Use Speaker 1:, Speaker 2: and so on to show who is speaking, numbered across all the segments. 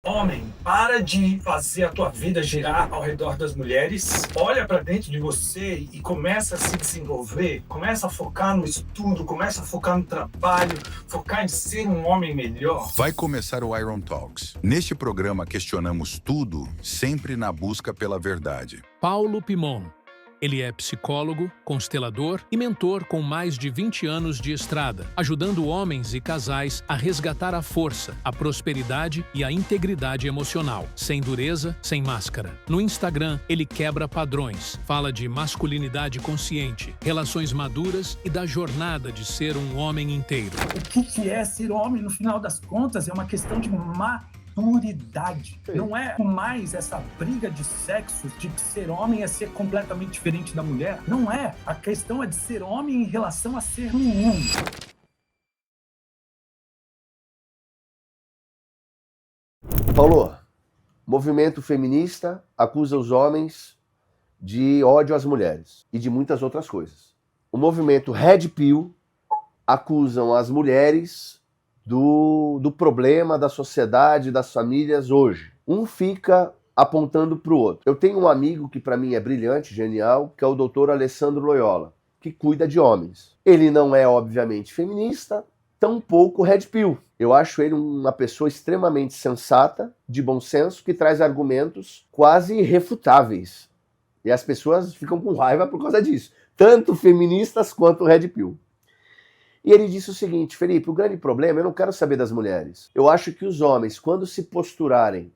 Speaker 1: Homem, para de fazer a tua vida girar ao redor das mulheres, olha para dentro de você e começa a se desenvolver, começa a focar no estudo, começa a focar no trabalho, focar em ser um homem melhor.
Speaker 2: Vai começar o Iron Talks. Neste programa questionamos tudo, sempre na busca pela verdade.
Speaker 3: Paulo Pimon. Ele é psicólogo, constelador e mentor com mais de 20 anos de estrada, ajudando homens e casais a resgatar a força, a prosperidade e a integridade emocional, sem dureza, sem máscara. No Instagram, ele quebra padrões, fala de masculinidade consciente, relações maduras e da jornada de ser um homem inteiro.
Speaker 1: O que é ser homem, no final das contas, é uma questão de maturidade. Não é mais essa briga de sexos, de que ser homem é ser completamente diferente da mulher. Não é. A questão é de ser homem em relação a ser menino.
Speaker 4: Paulo, movimento feminista acusa os homens de ódio às mulheres e de muitas outras coisas. O movimento Red Pill acusam as mulheres do problema da sociedade, das famílias hoje. Um fica apontando para o outro. Eu tenho um amigo que para mim é brilhante, genial, que é o Dr. Alessandro Loyola, que cuida de homens. Ele não é, obviamente, feminista, tampouco Red Pill. Eu acho ele uma pessoa extremamente sensata, de bom senso, que traz argumentos quase irrefutáveis. E as pessoas ficam com raiva por causa disso. Tanto feministas quanto Red Pill. E ele disse o seguinte: Felipe, o grande problema, eu não quero saber das mulheres. Eu acho que os homens, quando se posturarem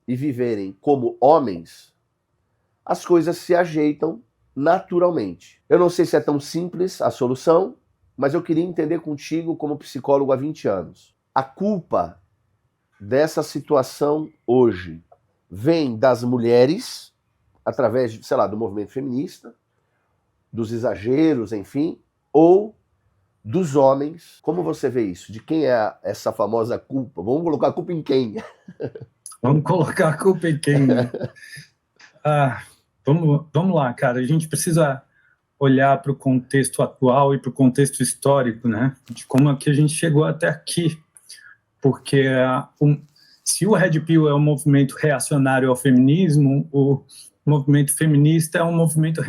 Speaker 4: e viverem como homens, as coisas se ajeitam naturalmente. Eu não sei se é tão simples a solução, mas eu queria entender contigo como psicólogo há 20 anos. A culpa dessa situação hoje vem das mulheres, através, sei lá, do movimento feminista, dos exageros, enfim, ou dos homens. Como você vê isso? De quem é essa famosa culpa? Vamos colocar a culpa em quem?
Speaker 1: Vamos colocar a culpa em quem? Vamos lá, cara. A gente precisa olhar para o contexto atual e para o contexto histórico, né? De como é que a gente chegou até aqui. Porque se o Red Pill é um movimento reacionário ao feminismo, o movimento feminista é um movimento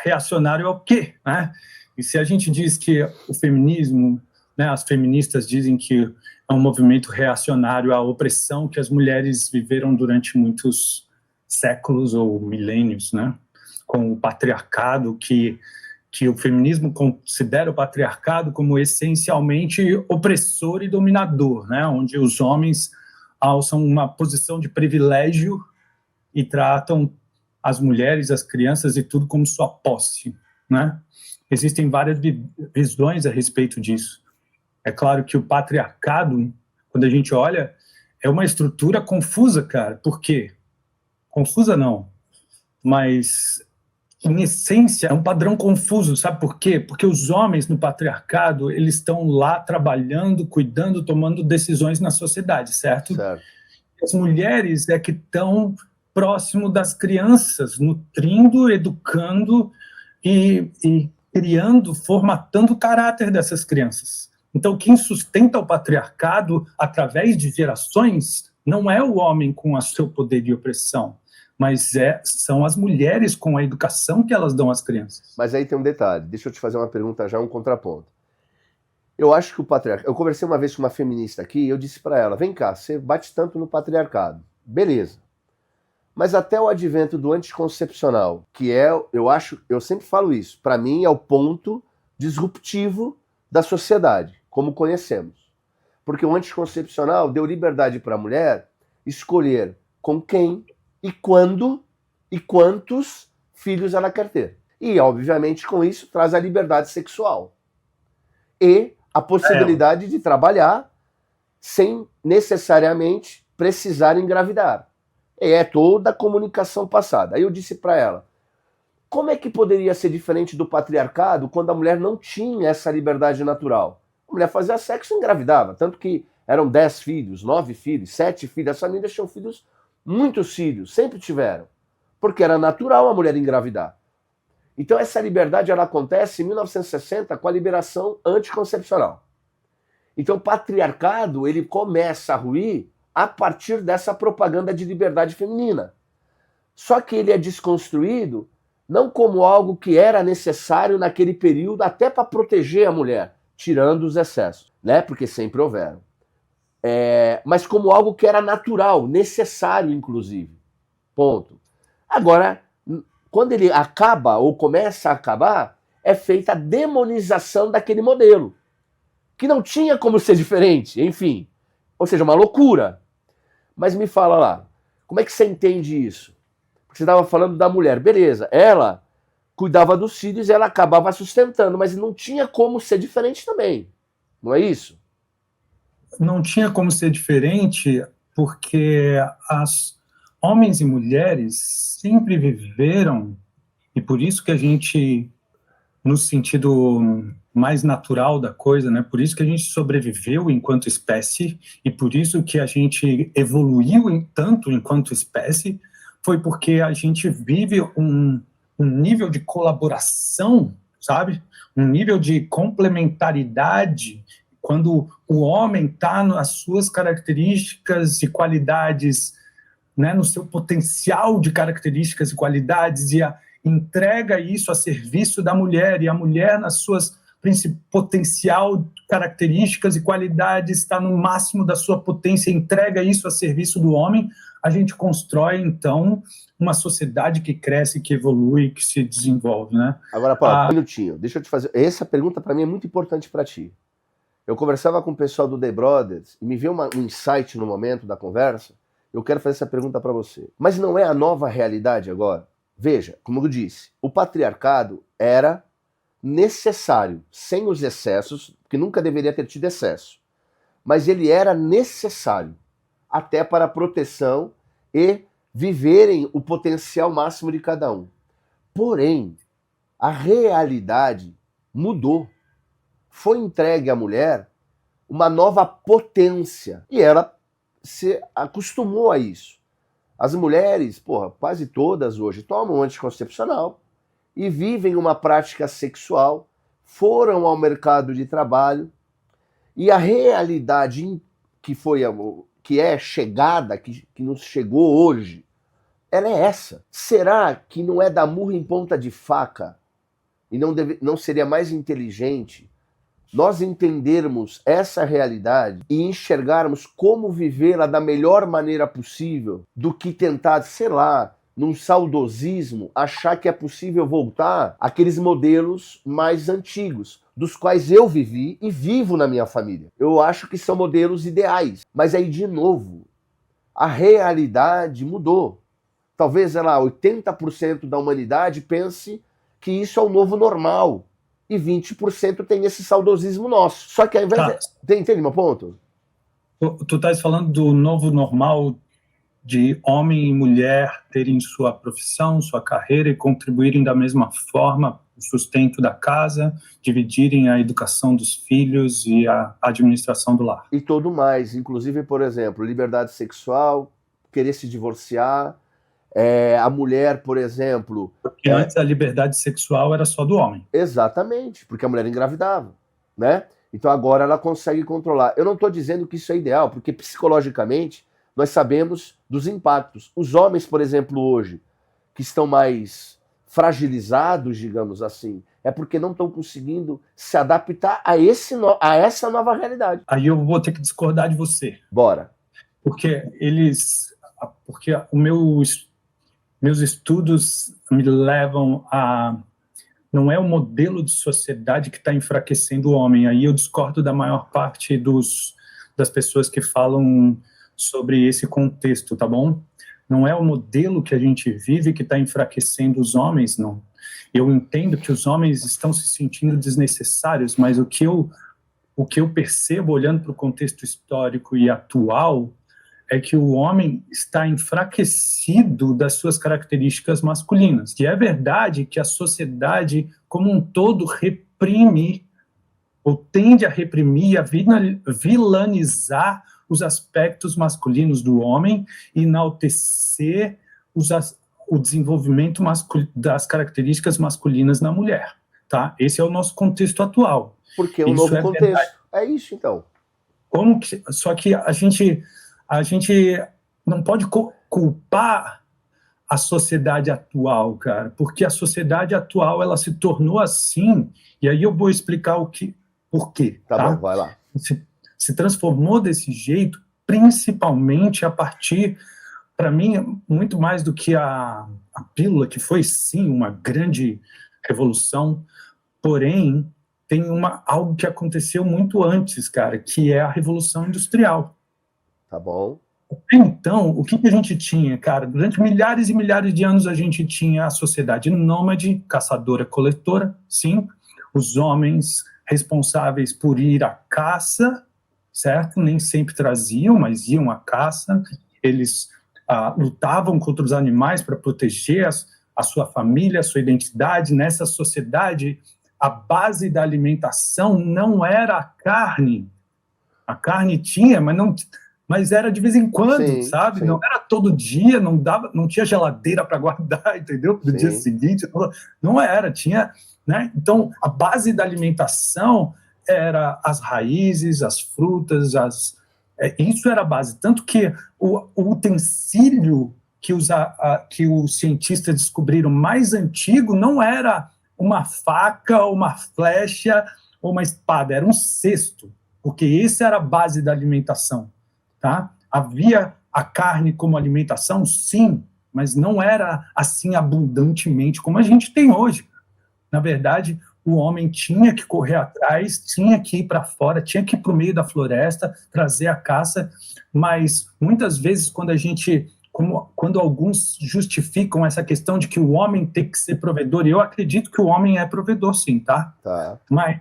Speaker 1: reacionário ao quê, né? E se a gente diz que o feminismo, né, as feministas dizem que é um movimento reacionário à opressão que as mulheres viveram durante muitos séculos ou milênios, né, com o patriarcado, que o feminismo considera o patriarcado como essencialmente opressor e dominador, né, onde os homens alçam uma posição de privilégio e tratam as mulheres, as crianças e tudo como sua posse, né? Existem várias visões a respeito disso. É claro que o patriarcado, quando a gente olha, é uma estrutura confusa, cara. Por quê? Confusa não, mas em essência é um padrão confuso, sabe por quê? Porque os homens no patriarcado, eles estão lá trabalhando, cuidando, tomando decisões na sociedade, certo?
Speaker 4: Certo.
Speaker 1: As mulheres é que estão próximo das crianças, nutrindo, educando e criando, formatando o caráter dessas crianças. Então, quem sustenta o patriarcado através de gerações não é o homem com o seu poder de opressão, mas são as mulheres com a educação que elas dão às crianças.
Speaker 4: Mas aí tem um detalhe, deixa eu te fazer uma pergunta já, um contraponto. Eu acho que o patriarcado... Eu conversei uma vez com uma feminista aqui e eu disse para ela, vem cá, você bate tanto no patriarcado. Beleza. Mas até o advento do anticoncepcional, que é, eu sempre falo isso, para mim é o ponto disruptivo da sociedade, como conhecemos. Porque o anticoncepcional deu liberdade para a mulher escolher com quem e quando e quantos filhos ela quer ter. E, obviamente, com isso traz a liberdade sexual. E a possibilidade de trabalhar sem necessariamente precisar engravidar. É toda a comunicação passada. Aí eu disse para ela, como é que poderia ser diferente do patriarcado quando a mulher não tinha essa liberdade natural? A mulher fazia sexo e engravidava, tanto que eram 10 filhos, 9 filhos, 7 filhos. As famílias tinham filhos, muitos filhos, sempre tiveram. Porque era natural a mulher engravidar. Então essa liberdade ela acontece em 1960 com a liberação anticoncepcional. Então o patriarcado ele começa a ruir a partir dessa propaganda de liberdade feminina. Só que ele é desconstruído não como algo que era necessário naquele período até para proteger a mulher, tirando os excessos, né? Porque sempre houveram. Mas como algo que era natural, necessário, inclusive. Ponto. Agora, quando ele acaba ou começa a acabar, é feita a demonização daquele modelo, que não tinha como ser diferente, enfim. Ou seja, uma loucura. Mas me fala lá, como é que você entende isso? Porque você estava falando da mulher, beleza, ela cuidava dos filhos e ela acabava sustentando, mas não tinha como ser diferente também, não é isso?
Speaker 1: Não tinha como ser diferente, porque homens e mulheres sempre viveram, e por isso que a gente, no sentido mais natural da coisa, né? Por isso que a gente sobreviveu enquanto espécie, e por isso que a gente evoluiu tanto enquanto espécie, foi porque a gente vive um nível de colaboração, sabe? Um nível de complementaridade, quando o homem está nas suas características e qualidades, né, no seu potencial de características e qualidades, e entrega isso a serviço da mulher, e a mulher nas suas potencial, características e qualidades está no máximo da sua potência, entrega isso a serviço do homem, a gente constrói, então, uma sociedade que cresce, que evolui, que se desenvolve, né?
Speaker 4: Agora, Paulo, um minutinho, deixa eu te fazer, essa pergunta para mim é muito importante para ti. Eu conversava com o pessoal do The Brothers e me veio um insight no momento da conversa. Eu quero fazer essa pergunta para você. Mas não é a nova realidade agora? Veja, como eu disse, o patriarcado era necessário, sem os excessos, que nunca deveria ter tido excesso. Mas ele era necessário, até para a proteção e viverem o potencial máximo de cada um. Porém, a realidade mudou. Foi entregue à mulher uma nova potência. E ela se acostumou a isso. As mulheres, quase todas hoje, tomam anticoncepcional e vivem uma prática sexual, foram ao mercado de trabalho, e a realidade que é chegada, que nos chegou hoje, ela é essa. Será que não é dar murro em ponta de faca e não seria mais inteligente nós entendermos essa realidade e enxergarmos como vivê-la da melhor maneira possível do que tentar, sei lá, num saudosismo, achar que é possível voltar àqueles modelos mais antigos, dos quais eu vivi e vivo na minha família. Eu acho que são modelos ideais, mas aí, de novo, a realidade mudou. Talvez 80% da humanidade pense que isso é o novo normal. E 20% tem esse saudosismo nosso. Só que ao invés Entende meu ponto?
Speaker 1: Tu estás falando do novo normal de homem e mulher terem sua profissão, sua carreira e contribuírem da mesma forma o sustento da casa, dividirem a educação dos filhos e a administração do lar.
Speaker 4: E tudo mais. Inclusive, por exemplo, liberdade sexual, querer se divorciar, a mulher, por exemplo...
Speaker 1: Porque antes a liberdade sexual era só do homem.
Speaker 4: Exatamente, porque a mulher engravidava, né? Então agora ela consegue controlar. Eu não estou dizendo que isso é ideal, porque psicologicamente nós sabemos dos impactos. Os homens, por exemplo, hoje, que estão mais fragilizados, digamos assim, é porque não estão conseguindo se adaptar a essa nova realidade.
Speaker 1: Aí eu vou ter que discordar de você.
Speaker 4: Bora.
Speaker 1: Porque meus estudos me levam a... Não é o modelo de sociedade que está enfraquecendo o homem. Aí eu discordo da maior parte das pessoas que falam sobre esse contexto, tá bom? Não é o modelo que a gente vive que está enfraquecendo os homens, não. Eu entendo que os homens estão se sentindo desnecessários, mas o que eu percebo olhando para o contexto histórico e atual é que o homem está enfraquecido das suas características masculinas. E é verdade que a sociedade como um todo reprime, ou tende a reprimir, a vilanizar os aspectos masculinos do homem e enaltecer o desenvolvimento das características masculinas na mulher. Tá? Esse é o nosso contexto atual.
Speaker 4: Porque é um novo contexto. Verdade. É isso, então.
Speaker 1: Só que a gente a gente não pode culpar a sociedade atual, cara, porque a sociedade atual ela se tornou assim, e aí eu vou explicar por quê.
Speaker 4: Tá bom, vai lá.
Speaker 1: Se transformou desse jeito, principalmente a partir, para mim, muito mais do que a pílula, que foi sim uma grande revolução, porém tem algo que aconteceu muito antes, cara, que é a Revolução Industrial.
Speaker 4: Tá bom.
Speaker 1: Então, o que a gente tinha, cara? Durante milhares e milhares de anos a gente tinha a sociedade nômade, caçadora-coletora, sim, os homens responsáveis por ir à caça, certo? Nem sempre traziam, mas iam à caça, eles lutavam contra os animais para proteger a sua família, a sua identidade. Nessa sociedade, a base da alimentação não era a carne tinha, mas era de vez em quando,
Speaker 4: sim,
Speaker 1: sabe?
Speaker 4: Sim.
Speaker 1: Não era todo dia, não tinha geladeira para guardar, entendeu? No dia seguinte, não era, tinha, né? Então, a base da alimentação era as raízes, as frutas, isso era a base. Tanto que o utensílio que os cientistas descobriram mais antigo não era uma faca, uma flecha ou uma espada, era um cesto, porque essa era a base da alimentação. Tá? Havia a carne como alimentação, sim, mas não era assim abundantemente como a gente tem hoje. Na verdade, o homem tinha que correr atrás, tinha que ir para fora, tinha que ir para o meio da floresta, trazer a caça, mas muitas vezes quando alguns justificam essa questão de que o homem tem que ser provedor, e eu acredito que o homem é provedor, sim, tá? Mas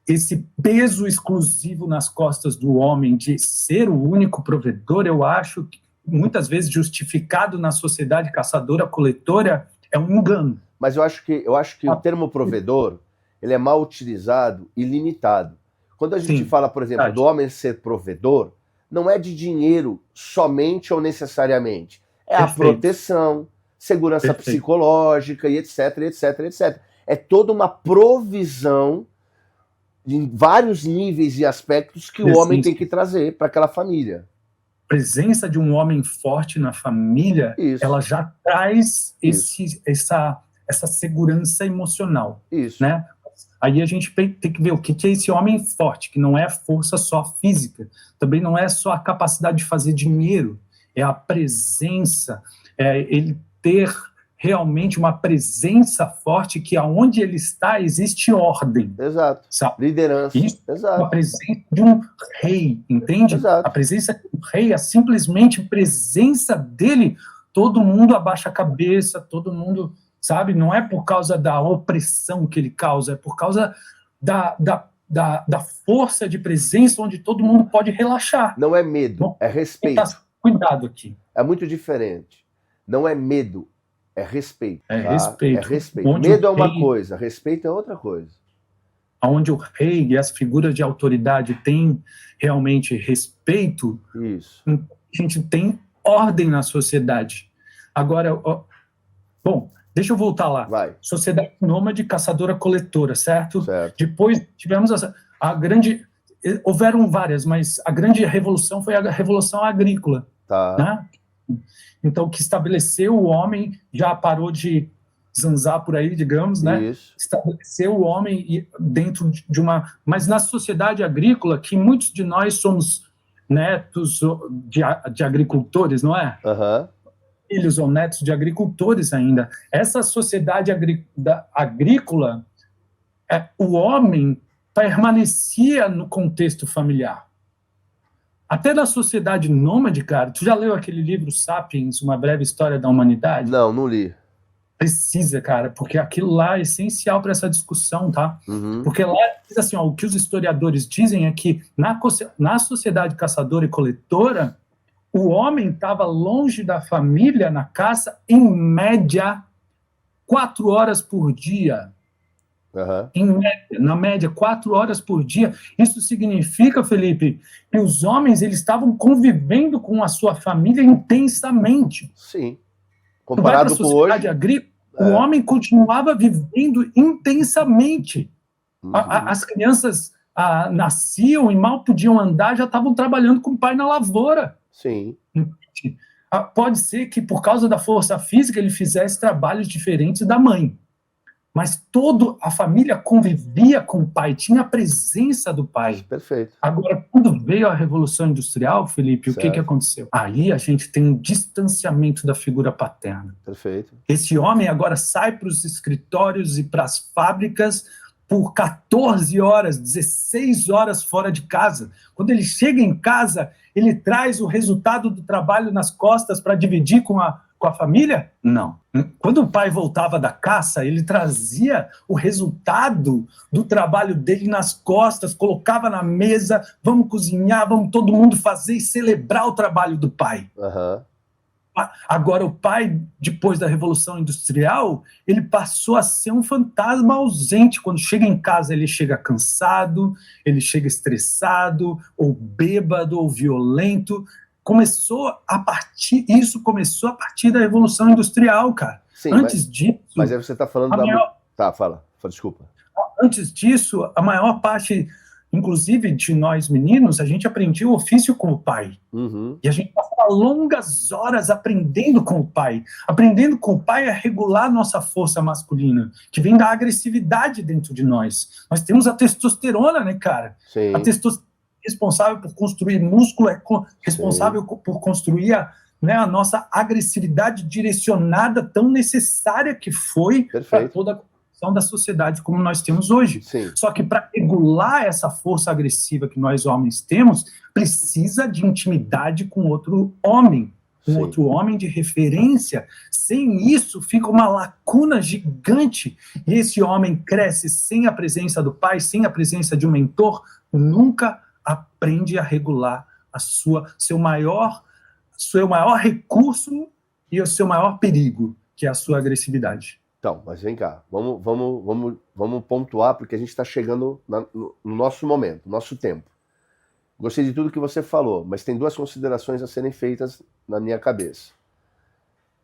Speaker 1: esse peso exclusivo nas costas do homem de ser o único provedor, eu acho que muitas vezes justificado na sociedade caçadora-coletora, é um engano.
Speaker 4: Mas eu acho que o termo provedor, ele é mal utilizado e limitado. Quando a gente fala, por exemplo, do homem ser provedor, não é de dinheiro somente ou necessariamente. É a proteção, segurança psicológica e etc, etc, etc. É toda uma provisão em vários níveis e aspectos que o homem tem que trazer para aquela família.
Speaker 1: A presença de um homem forte na família, ela já traz essa segurança emocional. Né? Aí a gente tem que ver o que é esse homem forte, que não é força só física, também não é só a capacidade de fazer dinheiro, é a presença, é ele ter realmente uma presença forte que aonde ele está existe ordem.
Speaker 4: Exato.
Speaker 1: Sabe?
Speaker 4: Liderança.
Speaker 1: Isso.
Speaker 4: Exato.
Speaker 1: A presença de um rei, entende?
Speaker 4: Exato.
Speaker 1: A presença do rei, simplesmente presença dele, todo mundo abaixa a cabeça, todo mundo, sabe? Não é por causa da opressão que ele causa, é por causa da força de presença onde todo mundo pode relaxar.
Speaker 4: Não é medo, é respeito.
Speaker 1: Cuidado aqui.
Speaker 4: É muito diferente. Não é medo, é respeito.
Speaker 1: É respeito.
Speaker 4: É respeito. Medo é uma coisa, respeito é outra coisa.
Speaker 1: Onde o rei e as figuras de autoridade têm realmente respeito, a gente tem ordem na sociedade. Agora, bom, deixa eu voltar lá.
Speaker 4: Vai.
Speaker 1: Sociedade nômade, caçadora-coletora, certo? Depois tivemos a grande... Houveram várias, mas a grande revolução foi a revolução agrícola. Né? Então, que estabeleceu o homem, já parou de zanzar por aí, digamos, né? Estabeleceu o homem dentro de uma... Mas na sociedade agrícola, que muitos de nós somos netos de agricultores, não é? Filhos ou netos de agricultores ainda. Essa sociedade agrícola, o homem permanecia no contexto familiar. Até na sociedade nômade, cara, tu já leu aquele livro Sapiens, Uma Breve História da Humanidade?
Speaker 4: Não, não li.
Speaker 1: Precisa, cara, porque aquilo lá é essencial para essa discussão, tá? Porque lá diz assim, o que os historiadores dizem é que na sociedade caçadora e coletora, o homem estava longe da família na caça, em média, 4 horas por dia. Na média, 4 horas por dia. Isso significa, Felipe, que os homens eles estavam convivendo com a sua família intensamente.
Speaker 4: Sim. Comparado com hoje,
Speaker 1: agrícola, o homem continuava vivendo intensamente. As crianças nasciam e mal podiam andar, já estavam trabalhando com o pai na lavoura.
Speaker 4: Sim.
Speaker 1: Pode ser que por causa da força física ele fizesse trabalhos diferentes da mãe, mas toda a família convivia com o pai, tinha a presença do pai.
Speaker 4: Perfeito.
Speaker 1: Agora, quando veio a Revolução Industrial, Felipe,
Speaker 4: certo.
Speaker 1: o que aconteceu? Aí a gente tem um distanciamento da figura paterna.
Speaker 4: Perfeito.
Speaker 1: Esse homem agora sai para os escritórios e para as fábricas por 14 horas, 16 horas fora de casa. Quando ele chega em casa, ele traz o resultado do trabalho nas costas para dividir com a família? Não. Quando o pai voltava da caça, ele trazia o resultado do trabalho dele nas costas, colocava na mesa, vamos cozinhar, vamos todo mundo fazer e celebrar o trabalho do pai.
Speaker 4: Uhum.
Speaker 1: Agora, o pai, depois da Revolução Industrial, ele passou a ser um fantasma ausente. Quando chega em casa, ele chega cansado, ele chega estressado, ou bêbado, ou violento. Isso começou a partir da Revolução Industrial, cara.
Speaker 4: Sim,
Speaker 1: antes disso...
Speaker 4: Mas aí você está falando Tá, fala, desculpa.
Speaker 1: Antes disso, a maior parte, inclusive de nós meninos, a gente aprendia o ofício com o pai.
Speaker 4: Uhum.
Speaker 1: E a gente passava longas horas aprendendo com o pai. Aprendendo com o pai a regular nossa força masculina, que vem da agressividade dentro de nós. Nós temos a testosterona, né, cara?
Speaker 4: Sim.
Speaker 1: A testosterona é responsável por construir músculo, é responsável por construir a nossa agressividade direcionada, tão necessária que foi para toda a construção da sociedade como nós temos hoje.
Speaker 4: Sim.
Speaker 1: Só que para regular essa força agressiva que nós homens temos, precisa de intimidade com outro homem, outro homem de referência. Sem isso, fica uma lacuna gigante. E esse homem cresce sem a presença do pai, sem a presença de um mentor, nunca aprende a regular seu maior recurso e o seu maior perigo, que é a sua agressividade.
Speaker 4: Então, mas vem cá, vamos pontuar, porque a gente está chegando no nosso momento, no nosso tempo. Gostei de tudo que você falou, mas tem duas considerações a serem feitas na minha cabeça.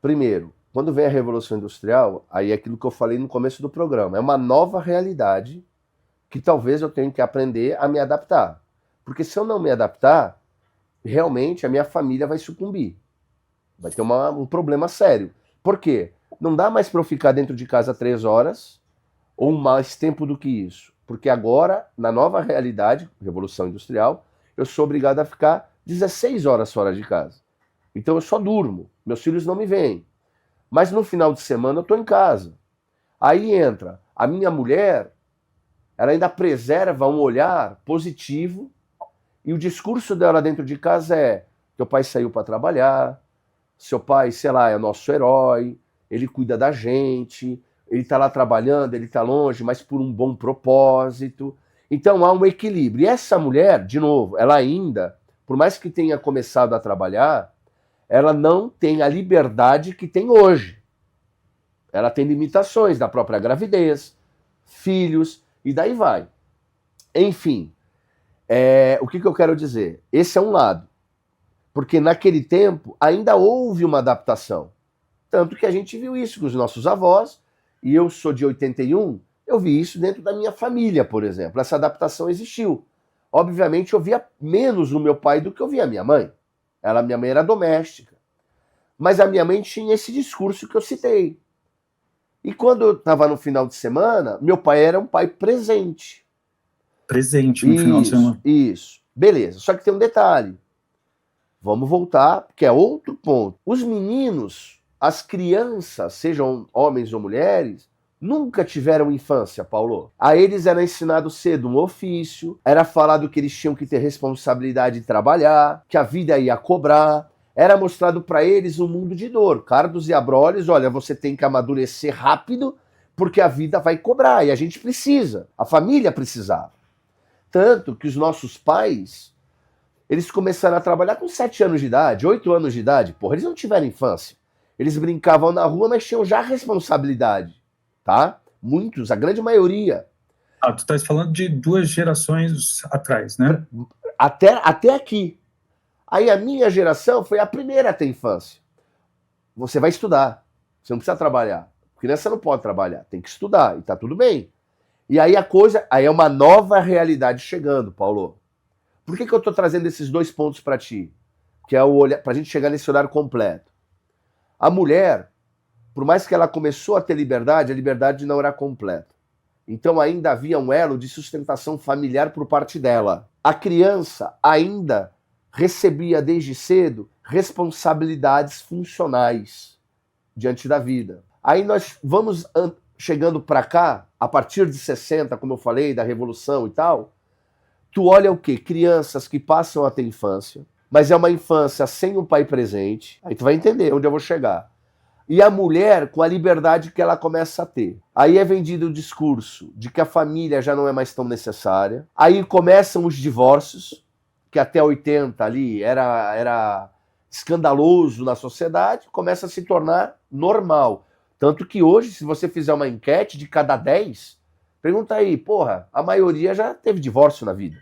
Speaker 4: Primeiro, quando vem a Revolução Industrial, aí é aquilo que eu falei no começo do programa, é uma nova realidade que talvez eu tenha que aprender a me adaptar. Porque se eu não me adaptar, realmente a minha família vai sucumbir. Vai ter um problema sério. Por quê? Não dá mais para eu ficar dentro de casa 3 horas ou mais tempo do que isso. Porque agora, na nova realidade, Revolução Industrial, eu sou obrigado a ficar 16 horas fora de casa. Então eu só durmo. Meus filhos não me veem. Mas no final de semana eu estou em casa. Aí entra a minha mulher, ela ainda preserva um olhar positivo. E o discurso dela dentro de casa é: teu pai saiu para trabalhar, seu pai, sei lá, é nosso herói, ele cuida da gente, ele está lá trabalhando, ele está longe, mas por um bom propósito. Então há um equilíbrio. E essa mulher, de novo, ela ainda, por mais que tenha começado a trabalhar, ela não tem a liberdade que tem hoje. Ela tem limitações da própria gravidez, filhos, e daí vai. Enfim. O que eu quero dizer? Esse é um lado. Porque naquele tempo ainda houve uma adaptação. Tanto que a gente viu isso com os nossos avós, e eu sou de 81, eu vi isso dentro da minha família, por exemplo. Essa adaptação existiu. Obviamente eu via menos o meu pai do que eu via a minha mãe. Minha mãe era doméstica. Mas a minha mãe tinha esse discurso que eu citei. E quando eu estava no final de semana, meu pai era um pai presente.
Speaker 1: Presente no final de semana.
Speaker 4: Isso. Beleza. Só que tem um detalhe. Vamos voltar, que é outro ponto. Os meninos, as crianças, sejam homens ou mulheres, nunca tiveram infância, Paulo. A eles era ensinado cedo um ofício, era falado que eles tinham que ter responsabilidade de trabalhar, que a vida ia cobrar. Era mostrado para eles um mundo de dor. Cardos e Abrolhos, olha, você tem que amadurecer rápido, porque a vida vai cobrar, e a gente precisa. A família precisava. Tanto que os nossos pais, eles começaram a trabalhar com 7 anos de idade, 8 anos de idade. Porra, eles não tiveram infância. Eles brincavam na rua, mas tinham já responsabilidade, tá? Muitos, a grande maioria.
Speaker 1: Tu estás falando de 2 gerações atrás, né?
Speaker 4: Até aqui. Aí a minha geração foi a primeira a ter infância. Você vai estudar, você não precisa trabalhar. A criança não pode trabalhar, tem que estudar, e tá tudo bem. E aí aí é uma nova realidade chegando, Paulo. Por que eu estou trazendo esses 2 pontos para ti? que é o olhar, para a gente chegar nesse olhar completo. A mulher, por mais que ela começou a ter liberdade, a liberdade não era completa. Então ainda havia um elo de sustentação familiar por parte dela. A criança ainda recebia desde cedo responsabilidades funcionais diante da vida. Aí nós vamos chegando para cá, a partir de 60, como eu falei, da Revolução e tal, tu olha o quê? Crianças que passam a ter infância, mas é uma infância sem o pai presente, aí tu vai entender onde eu vou chegar. E a mulher com a liberdade que ela começa a ter. Aí é vendido o discurso de que a família já não é mais tão necessária. Aí começam os divórcios, que até 80 ali era escandaloso na sociedade, começa a se tornar normal. Tanto que hoje, se você fizer uma enquete de cada 10, pergunta aí, porra, a maioria já teve divórcio na vida.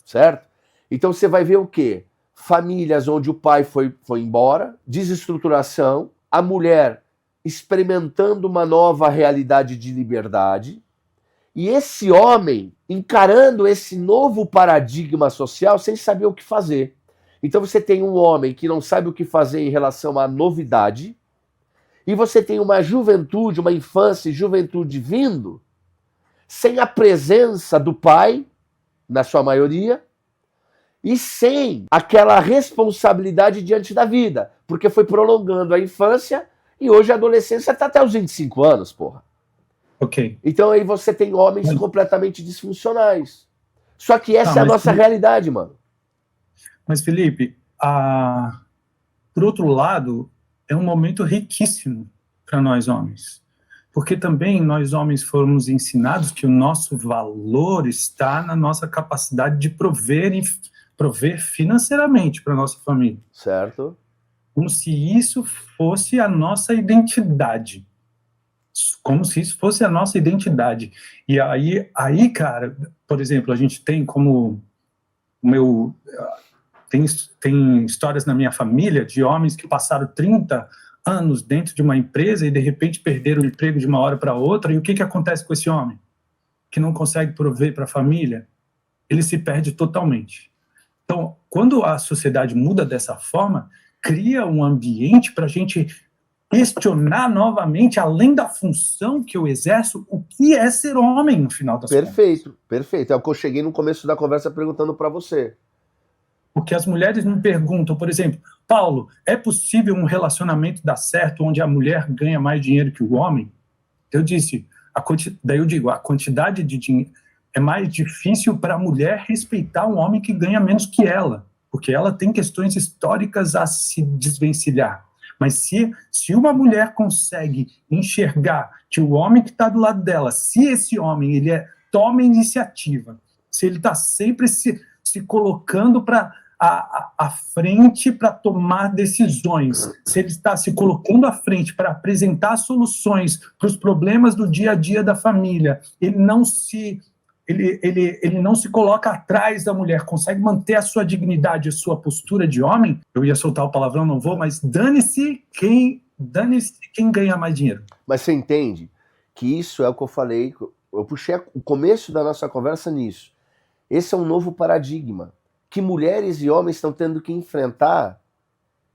Speaker 4: Certo? Então você vai ver o quê? Famílias onde o pai foi embora, desestruturação, a mulher experimentando uma nova realidade de liberdade, e esse homem encarando esse novo paradigma social sem saber o que fazer. Então você tem um homem que não sabe o que fazer em relação à novidade, e você tem uma juventude, uma infância e juventude vindo, sem a presença do pai, na sua maioria, e sem aquela responsabilidade diante da vida, porque foi prolongando a infância e hoje a adolescência está até os 25 anos, porra.
Speaker 1: Ok.
Speaker 4: Então aí você tem homens completamente disfuncionais. Só que essa é a nossa realidade, mano.
Speaker 1: Mas, Felipe, por outro lado, é um momento riquíssimo para nós homens. Porque também nós homens fomos ensinados que o nosso valor está na nossa capacidade de prover financeiramente para a nossa família.
Speaker 4: Certo.
Speaker 1: Como se isso fosse a nossa identidade. Como se isso fosse a nossa identidade. E aí, cara, por exemplo, a gente tem como tem histórias na minha família de homens que passaram 30 anos dentro de uma empresa e de repente perderam o emprego de uma hora para outra. E o que acontece com esse homem? Que não consegue prover para a família? Ele se perde totalmente. Então, quando a sociedade muda dessa forma, cria um ambiente para a gente questionar novamente, além da função que eu exerço, o que é ser homem no final das contas.
Speaker 4: Perfeito. É o que eu cheguei no começo da conversa perguntando para você.
Speaker 1: Porque as mulheres me perguntam, por exemplo, Paulo, é possível um relacionamento dar certo onde a mulher ganha mais dinheiro que o homem? Eu disse, daí eu digo, a quantidade de dinheiro é mais difícil para a mulher respeitar um homem que ganha menos que ela, porque ela tem questões históricas a se desvencilhar. Mas se uma mulher consegue enxergar que o homem que está do lado dela, se esse homem ele toma iniciativa, se ele está sempre se colocando à frente para tomar decisões, se ele está se colocando à frente para apresentar soluções para os problemas do dia a dia da família, ele não se coloca atrás da mulher, consegue manter a sua dignidade, a sua postura de homem. Eu ia soltar o palavrão, não vou, mas dane-se quem ganha mais dinheiro.
Speaker 4: Mas você entende que isso é o que eu falei, eu puxei o começo da nossa conversa nisso. Esse é um novo paradigma que mulheres e homens estão tendo que enfrentar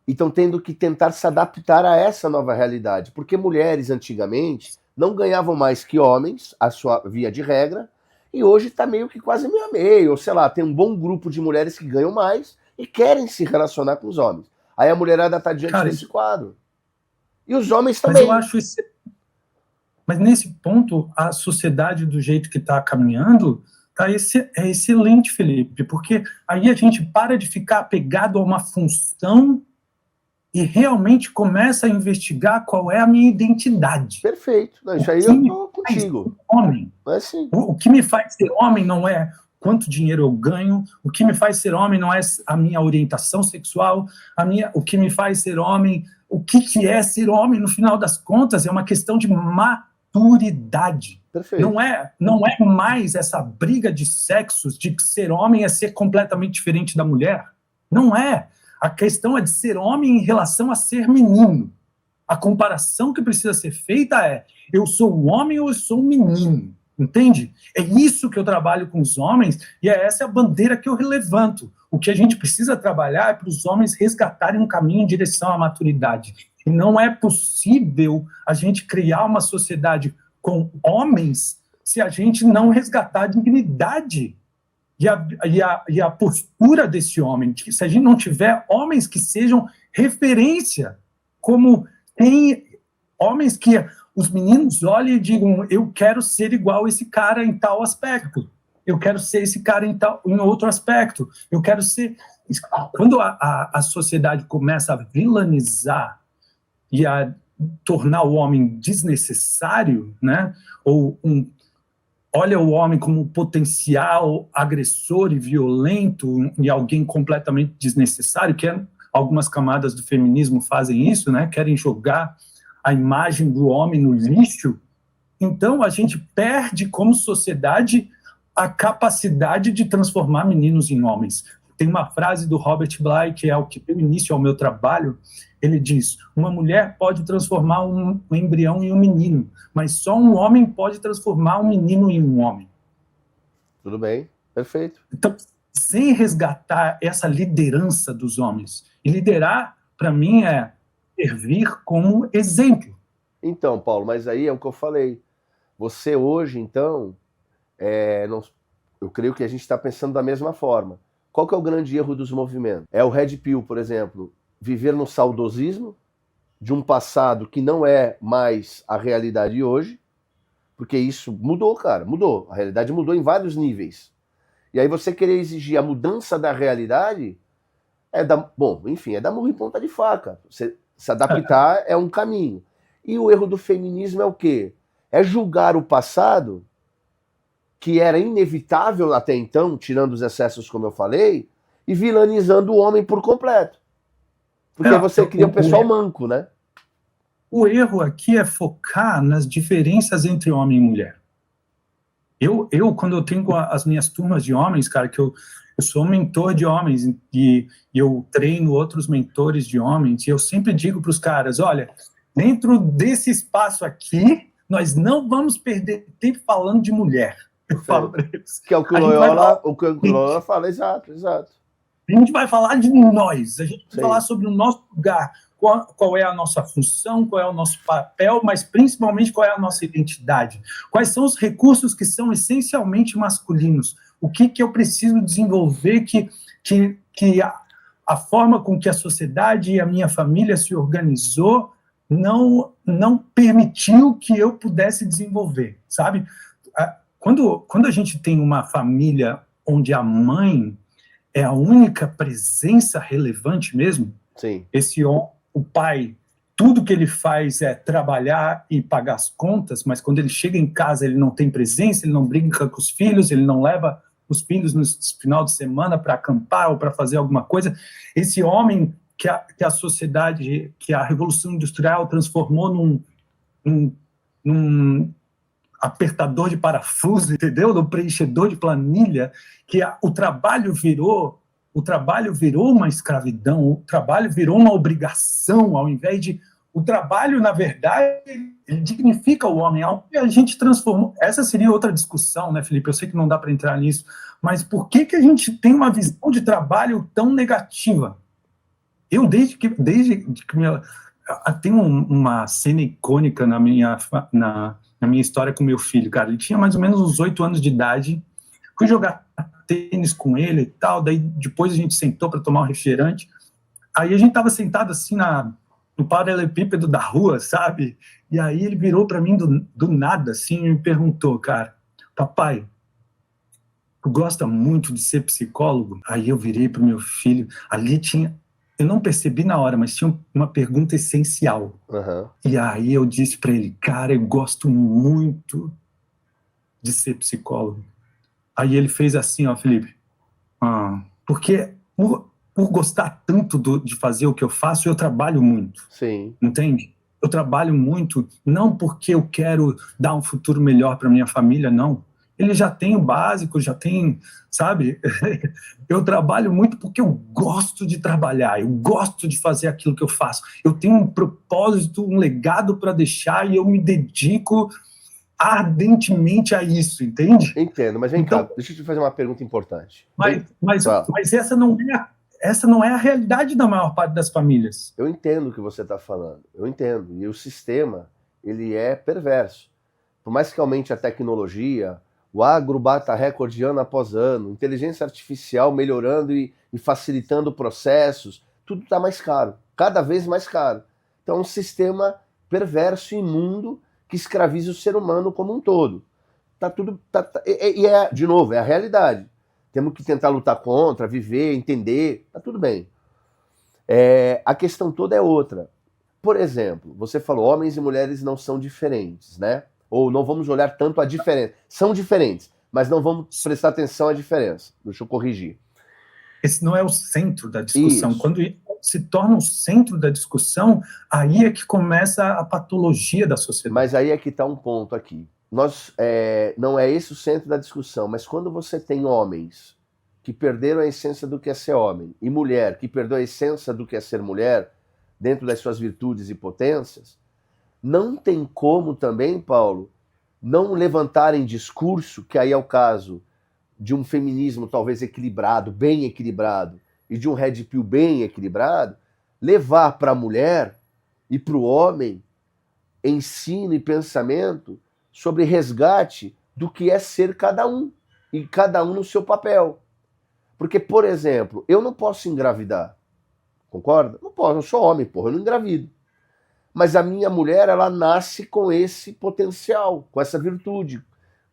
Speaker 4: e estão tendo que tentar se adaptar a essa nova realidade. Porque mulheres, antigamente, não ganhavam mais que homens, a sua via de regra, e hoje está meio que quase meio a meio, ou sei lá, tem um bom grupo de mulheres que ganham mais e querem se relacionar com os homens. Aí a mulherada está diante desse quadro. E os homens também.
Speaker 1: Mas eu acho isso. Mas nesse ponto, a sociedade, do jeito que está caminhando, é excelente, Felipe, porque aí a gente para de ficar apegado a uma função e realmente começa a investigar qual é a minha identidade.
Speaker 4: Perfeito. Não, isso aí eu estou contigo.
Speaker 1: Homem.
Speaker 4: É assim.
Speaker 1: O que me faz ser homem não é quanto dinheiro eu ganho, o que me faz ser homem não é a minha orientação sexual, o que me faz ser homem, o que é ser homem, no final das contas, é uma questão de maturidade.
Speaker 4: Perfeito.
Speaker 1: Não é mais essa briga de sexos, de que ser homem é ser completamente diferente da mulher. Não é. A questão é de ser homem em relação a ser menino. A comparação que precisa ser feita é, eu sou um homem ou eu sou um menino? entende? É isso que eu trabalho com os homens e essa é a bandeira que eu levanto. O que a gente precisa trabalhar é para os homens resgatarem um caminho em direção à maturidade. E não é possível a gente criar uma sociedade com homens se a gente não resgatar a dignidade e a postura desse homem. Se a gente não tiver homens que sejam referência, como tem homens que os meninos olhem e digam, eu quero ser igual esse cara em tal aspecto, eu quero ser esse cara em outro aspecto, eu quero ser... Quando a sociedade começa a vilanizar e a tornar o homem desnecessário, né? Olha o homem como um potencial agressor e violento e alguém completamente desnecessário, que algumas camadas do feminismo fazem isso, né? Querem jogar a imagem do homem no lixo. Então, a gente perde, como sociedade, a capacidade de transformar meninos em homens. Tem uma frase do Robert Bly, que é o que deu início ao meu trabalho. Ele diz, uma mulher pode transformar um embrião em um menino, mas só um homem pode transformar um menino em um homem.
Speaker 4: Tudo bem, perfeito.
Speaker 1: Então, sem resgatar essa liderança dos homens, e liderar, para mim, é servir como exemplo.
Speaker 4: Então, Paulo, mas aí é o que eu falei. Você hoje, então, eu creio que a gente está pensando da mesma forma. Qual que é o grande erro dos movimentos? É o Red Pill, por exemplo, viver no saudosismo de um passado que não é mais a realidade hoje, porque isso mudou, cara, mudou. A realidade mudou em vários níveis. E aí você querer exigir a mudança da realidade é dar murro em ponta de faca. Você se adaptar é um caminho. E o erro do feminismo é o quê? É julgar o passado, que era inevitável até então, tirando os excessos como eu falei, e vilanizando o homem por completo. Porque você cria um pessoal manco, né?
Speaker 1: O erro aqui é focar nas diferenças entre homem e mulher. Quando eu tenho as minhas turmas de homens, cara, que eu sou mentor de homens e eu treino outros mentores de homens, e eu sempre digo para os caras, olha, dentro desse espaço aqui, nós não vamos perder tempo falando de mulher. Eu falo para eles.
Speaker 4: Que é o que o Loyola fala, exato.
Speaker 1: A gente vai falar de nós, a gente vai falar sobre o nosso lugar, qual é a nossa função, qual é o nosso papel, mas principalmente qual é a nossa identidade. Quais são os recursos que são essencialmente masculinos? O que eu preciso desenvolver que a forma com que a sociedade e a minha família se organizou não permitiu que eu pudesse desenvolver, sabe? Quando a gente tem uma família onde a mãe é a única presença relevante mesmo,
Speaker 4: sim.
Speaker 1: O pai, tudo que ele faz é trabalhar e pagar as contas, mas quando ele chega em casa ele não tem presença, ele não brinca com os filhos, ele não leva os filhos no final de semana para acampar ou para fazer alguma coisa. Esse homem que a sociedade, que a Revolução Industrial transformou num apertador de parafuso, entendeu? No preenchedor de planilha, que o trabalho virou uma escravidão, o trabalho virou uma obrigação, ao invés de... O trabalho, na verdade, ele dignifica o homem, algo que a gente transformou. Essa seria outra discussão, né, Felipe? Eu sei que não dá para entrar nisso, mas por que a gente tem uma visão de trabalho tão negativa? Eu, desde que tenho uma cena icônica na minha história com meu filho, cara. Ele tinha mais ou menos uns 8 anos de idade. Fui jogar tênis com ele e tal. Daí depois a gente sentou para tomar um refrigerante. Aí a gente tava sentado assim no paralelepípedo da rua, sabe? E aí ele virou para mim do nada assim e me perguntou, cara, papai, tu gosta muito de ser psicólogo? Aí eu virei pro meu filho. Ali tinha... Eu não percebi na hora, mas tinha uma pergunta essencial.
Speaker 4: Uhum.
Speaker 1: E aí eu disse para ele, cara, eu gosto muito de ser psicólogo. Aí ele fez assim, ó, Felipe, porque por gostar tanto de fazer o que eu faço, eu trabalho muito.
Speaker 4: Sim.
Speaker 1: Entende? Eu trabalho muito, não porque eu quero dar um futuro melhor para minha família, não. Ele já tem o básico, já tem, sabe? Eu trabalho muito porque eu gosto de trabalhar, eu gosto de fazer aquilo que eu faço. Eu tenho um propósito, um legado para deixar e eu me dedico ardentemente a isso, entende?
Speaker 4: Entendo, mas vem
Speaker 1: Então,
Speaker 4: cá, deixa eu te fazer uma pergunta importante.
Speaker 1: Mas essa não é a realidade da maior parte das famílias.
Speaker 4: Eu entendo o que você está falando, eu entendo. E o sistema, ele é perverso. Por mais que aumente a tecnologia, o agro bata recorde ano após ano, inteligência artificial melhorando e facilitando processos, tudo está mais caro, cada vez mais caro. Então é um sistema perverso e imundo que escraviza o ser humano como um todo. De novo, é a realidade. Temos que tentar lutar contra, viver, entender, tá tudo bem. A questão toda é outra. Por exemplo, você falou, homens e mulheres não são diferentes, né? Ou não vamos olhar tanto a diferença. São diferentes, mas não vamos prestar atenção à diferença. Deixa eu corrigir.
Speaker 1: Esse não é o centro da discussão.
Speaker 4: Isso.
Speaker 1: Quando se torna o centro da discussão, aí é que começa a patologia da sociedade.
Speaker 4: Mas aí é que está um ponto aqui. Não é esse o centro da discussão, mas quando você tem homens que perderam a essência do que é ser homem e mulher que perdeu a essência do que é ser mulher, dentro das suas virtudes e potências, não tem como também, Paulo, não levantarem discurso, que aí é o caso de um feminismo talvez equilibrado, bem equilibrado, e de um red pill bem equilibrado, levar para a mulher e para o homem ensino e pensamento sobre resgate do que é ser cada um, e cada um no seu papel. Porque, por exemplo, eu não posso engravidar, concorda? Não posso, eu sou homem, porra, eu não engravido. Mas a minha mulher, ela nasce com esse potencial, com essa virtude,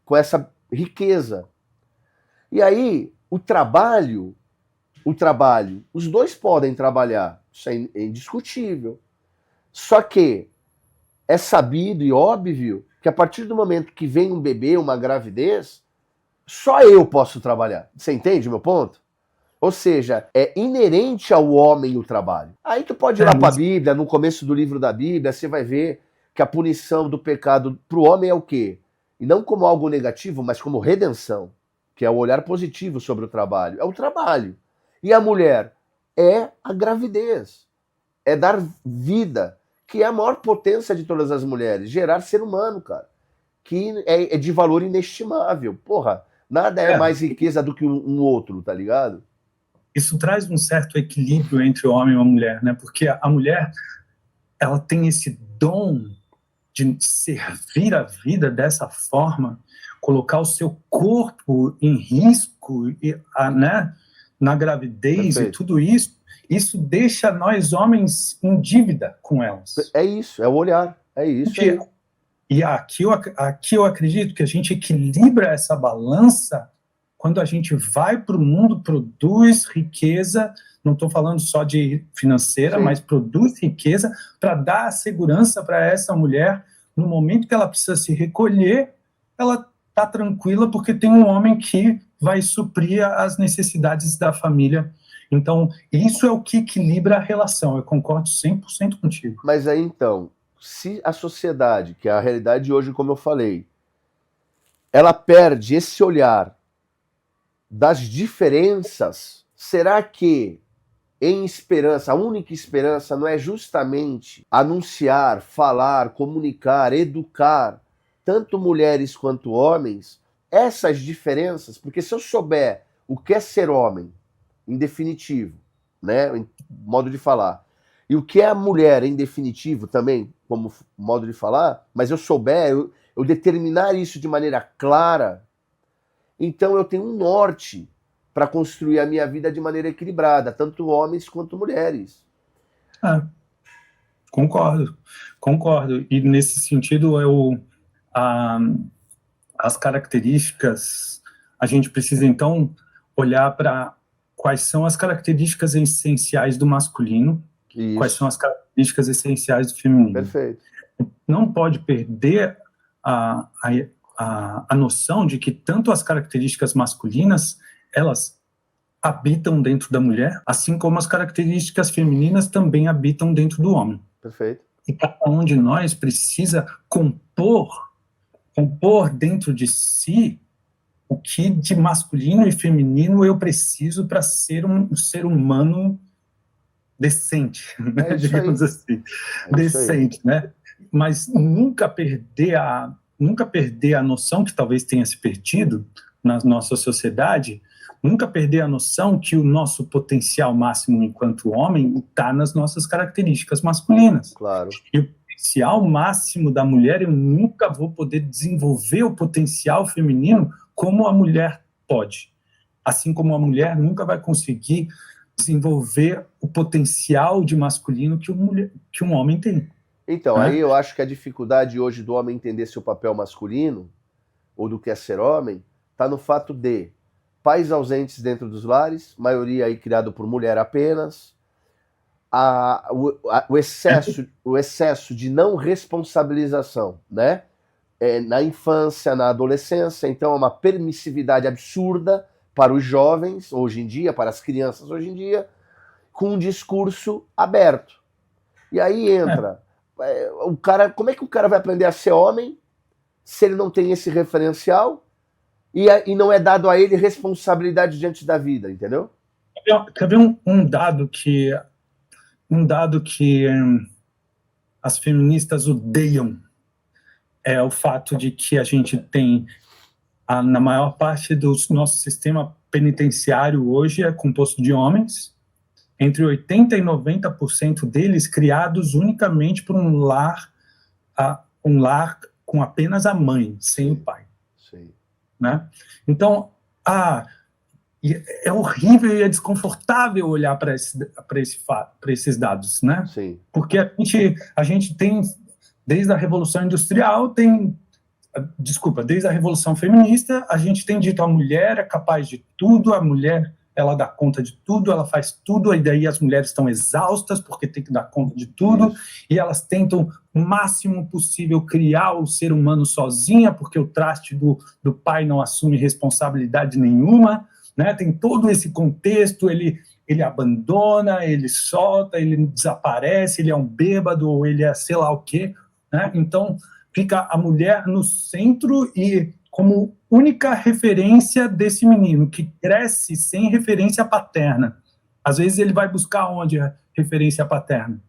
Speaker 4: com essa riqueza. E aí, o trabalho, os dois podem trabalhar, isso é indiscutível. Só que é sabido e óbvio que a partir do momento que vem um bebê, uma gravidez, só eu posso trabalhar. Você entende o meu ponto? Ou seja, é inerente ao homem o trabalho. Aí tu pode ir lá para a Bíblia, no começo do livro da Bíblia, você vai ver que a punição do pecado para o homem é o quê? E não como algo negativo, mas como redenção, que é o olhar positivo sobre o trabalho. É o trabalho. E a mulher é a gravidez, é dar vida, que é a maior potência de todas as mulheres, gerar ser humano, cara, que é de valor inestimável. Porra, nada é mais riqueza do que um outro, tá ligado?
Speaker 1: Isso traz um certo equilíbrio entre o homem e a mulher, né? Porque a mulher, ela tem esse dom de servir a vida dessa forma, colocar o seu corpo em risco, né? Na gravidez. Perfeito. E tudo isso, isso deixa nós homens em dívida com elas.
Speaker 4: É isso, é o olhar, é isso.
Speaker 1: E aqui eu acredito que a gente equilibra essa balança quando a gente vai para o mundo, produz riqueza, não estou falando só de financeira, sim, mas produz riqueza para dar a segurança para essa mulher, no momento que ela precisa se recolher, ela está tranquila porque tem um homem que vai suprir as necessidades da família. Então, isso é o que equilibra a relação, eu concordo 100% contigo.
Speaker 4: Mas aí, então, se a sociedade, que é a realidade de hoje, como eu falei, ela perde esse olhar das diferenças, será que em esperança, a única esperança não é justamente anunciar, falar, comunicar, educar, tanto mulheres quanto homens, essas diferenças? Porque se eu souber o que é ser homem, em definitivo, né, em modo de falar, e o que é a mulher em definitivo também, como modo de falar, mas eu souber, eu determinar isso de maneira clara, então eu tenho um norte para construir a minha vida de maneira equilibrada, tanto homens quanto mulheres.
Speaker 1: Concordo. E nesse sentido, as características, a gente precisa então olhar para quais são as características essenciais do masculino, isso, quais são as características essenciais do feminino.
Speaker 4: Perfeito.
Speaker 1: Não pode perder a noção de que tanto as características masculinas, elas habitam dentro da mulher, assim como as características femininas também habitam dentro do homem.
Speaker 4: Perfeito.
Speaker 1: E cada um de nós precisa compor dentro de si o que de masculino e feminino eu preciso para ser um ser humano decente, né? Digamos assim, decente, né? Mas nunca perder nunca perder a noção, que talvez tenha se perdido na nossa sociedade, nunca perder a noção que o nosso potencial máximo enquanto homem está nas nossas características masculinas.
Speaker 4: Claro.
Speaker 1: E o potencial máximo da mulher, eu nunca vou poder desenvolver o potencial feminino como a mulher pode. Assim como a mulher nunca vai conseguir desenvolver o potencial de masculino que um homem tem.
Speaker 4: Então, aí eu acho que a dificuldade hoje do homem entender seu papel masculino, ou do que é ser homem, está no fato de pais ausentes dentro dos lares, maioria aí criado por mulher apenas, o excesso de não responsabilização, né? Na infância, na adolescência, então é uma permissividade absurda para os jovens hoje em dia, para as crianças hoje em dia, com um discurso aberto. E aí entra o cara, como é que o cara vai aprender a ser homem se ele não tem esse referencial e não é dado a ele responsabilidade diante da vida, entendeu?
Speaker 1: Quer ver um dado que as feministas odeiam? É o fato de que a gente tem, na maior parte do nosso sistema penitenciário hoje é composto de homens, entre 80% e 90% deles criados unicamente por um lar com apenas a mãe, sem o pai.
Speaker 4: Sim.
Speaker 1: Né? Então, é horrível e é desconfortável olhar para esses dados, né?
Speaker 4: Sim.
Speaker 1: Porque a gente tem, desde a Revolução Industrial, desde a Revolução Feminista, a gente tem dito a mulher é capaz de tudo, a mulher ela dá conta de tudo, ela faz tudo, e daí as mulheres estão exaustas porque tem que dar conta de tudo, e elas tentam o máximo possível criar o ser humano sozinha, porque o traste do pai não assume responsabilidade nenhuma, né? Tem todo esse contexto, ele abandona, ele solta, ele desaparece, ele é um bêbado, ou ele é sei lá o quê, né? Então, fica a mulher no centro e como única referência desse menino, que cresce sem referência paterna. Às vezes ele vai buscar onde a referência paterna?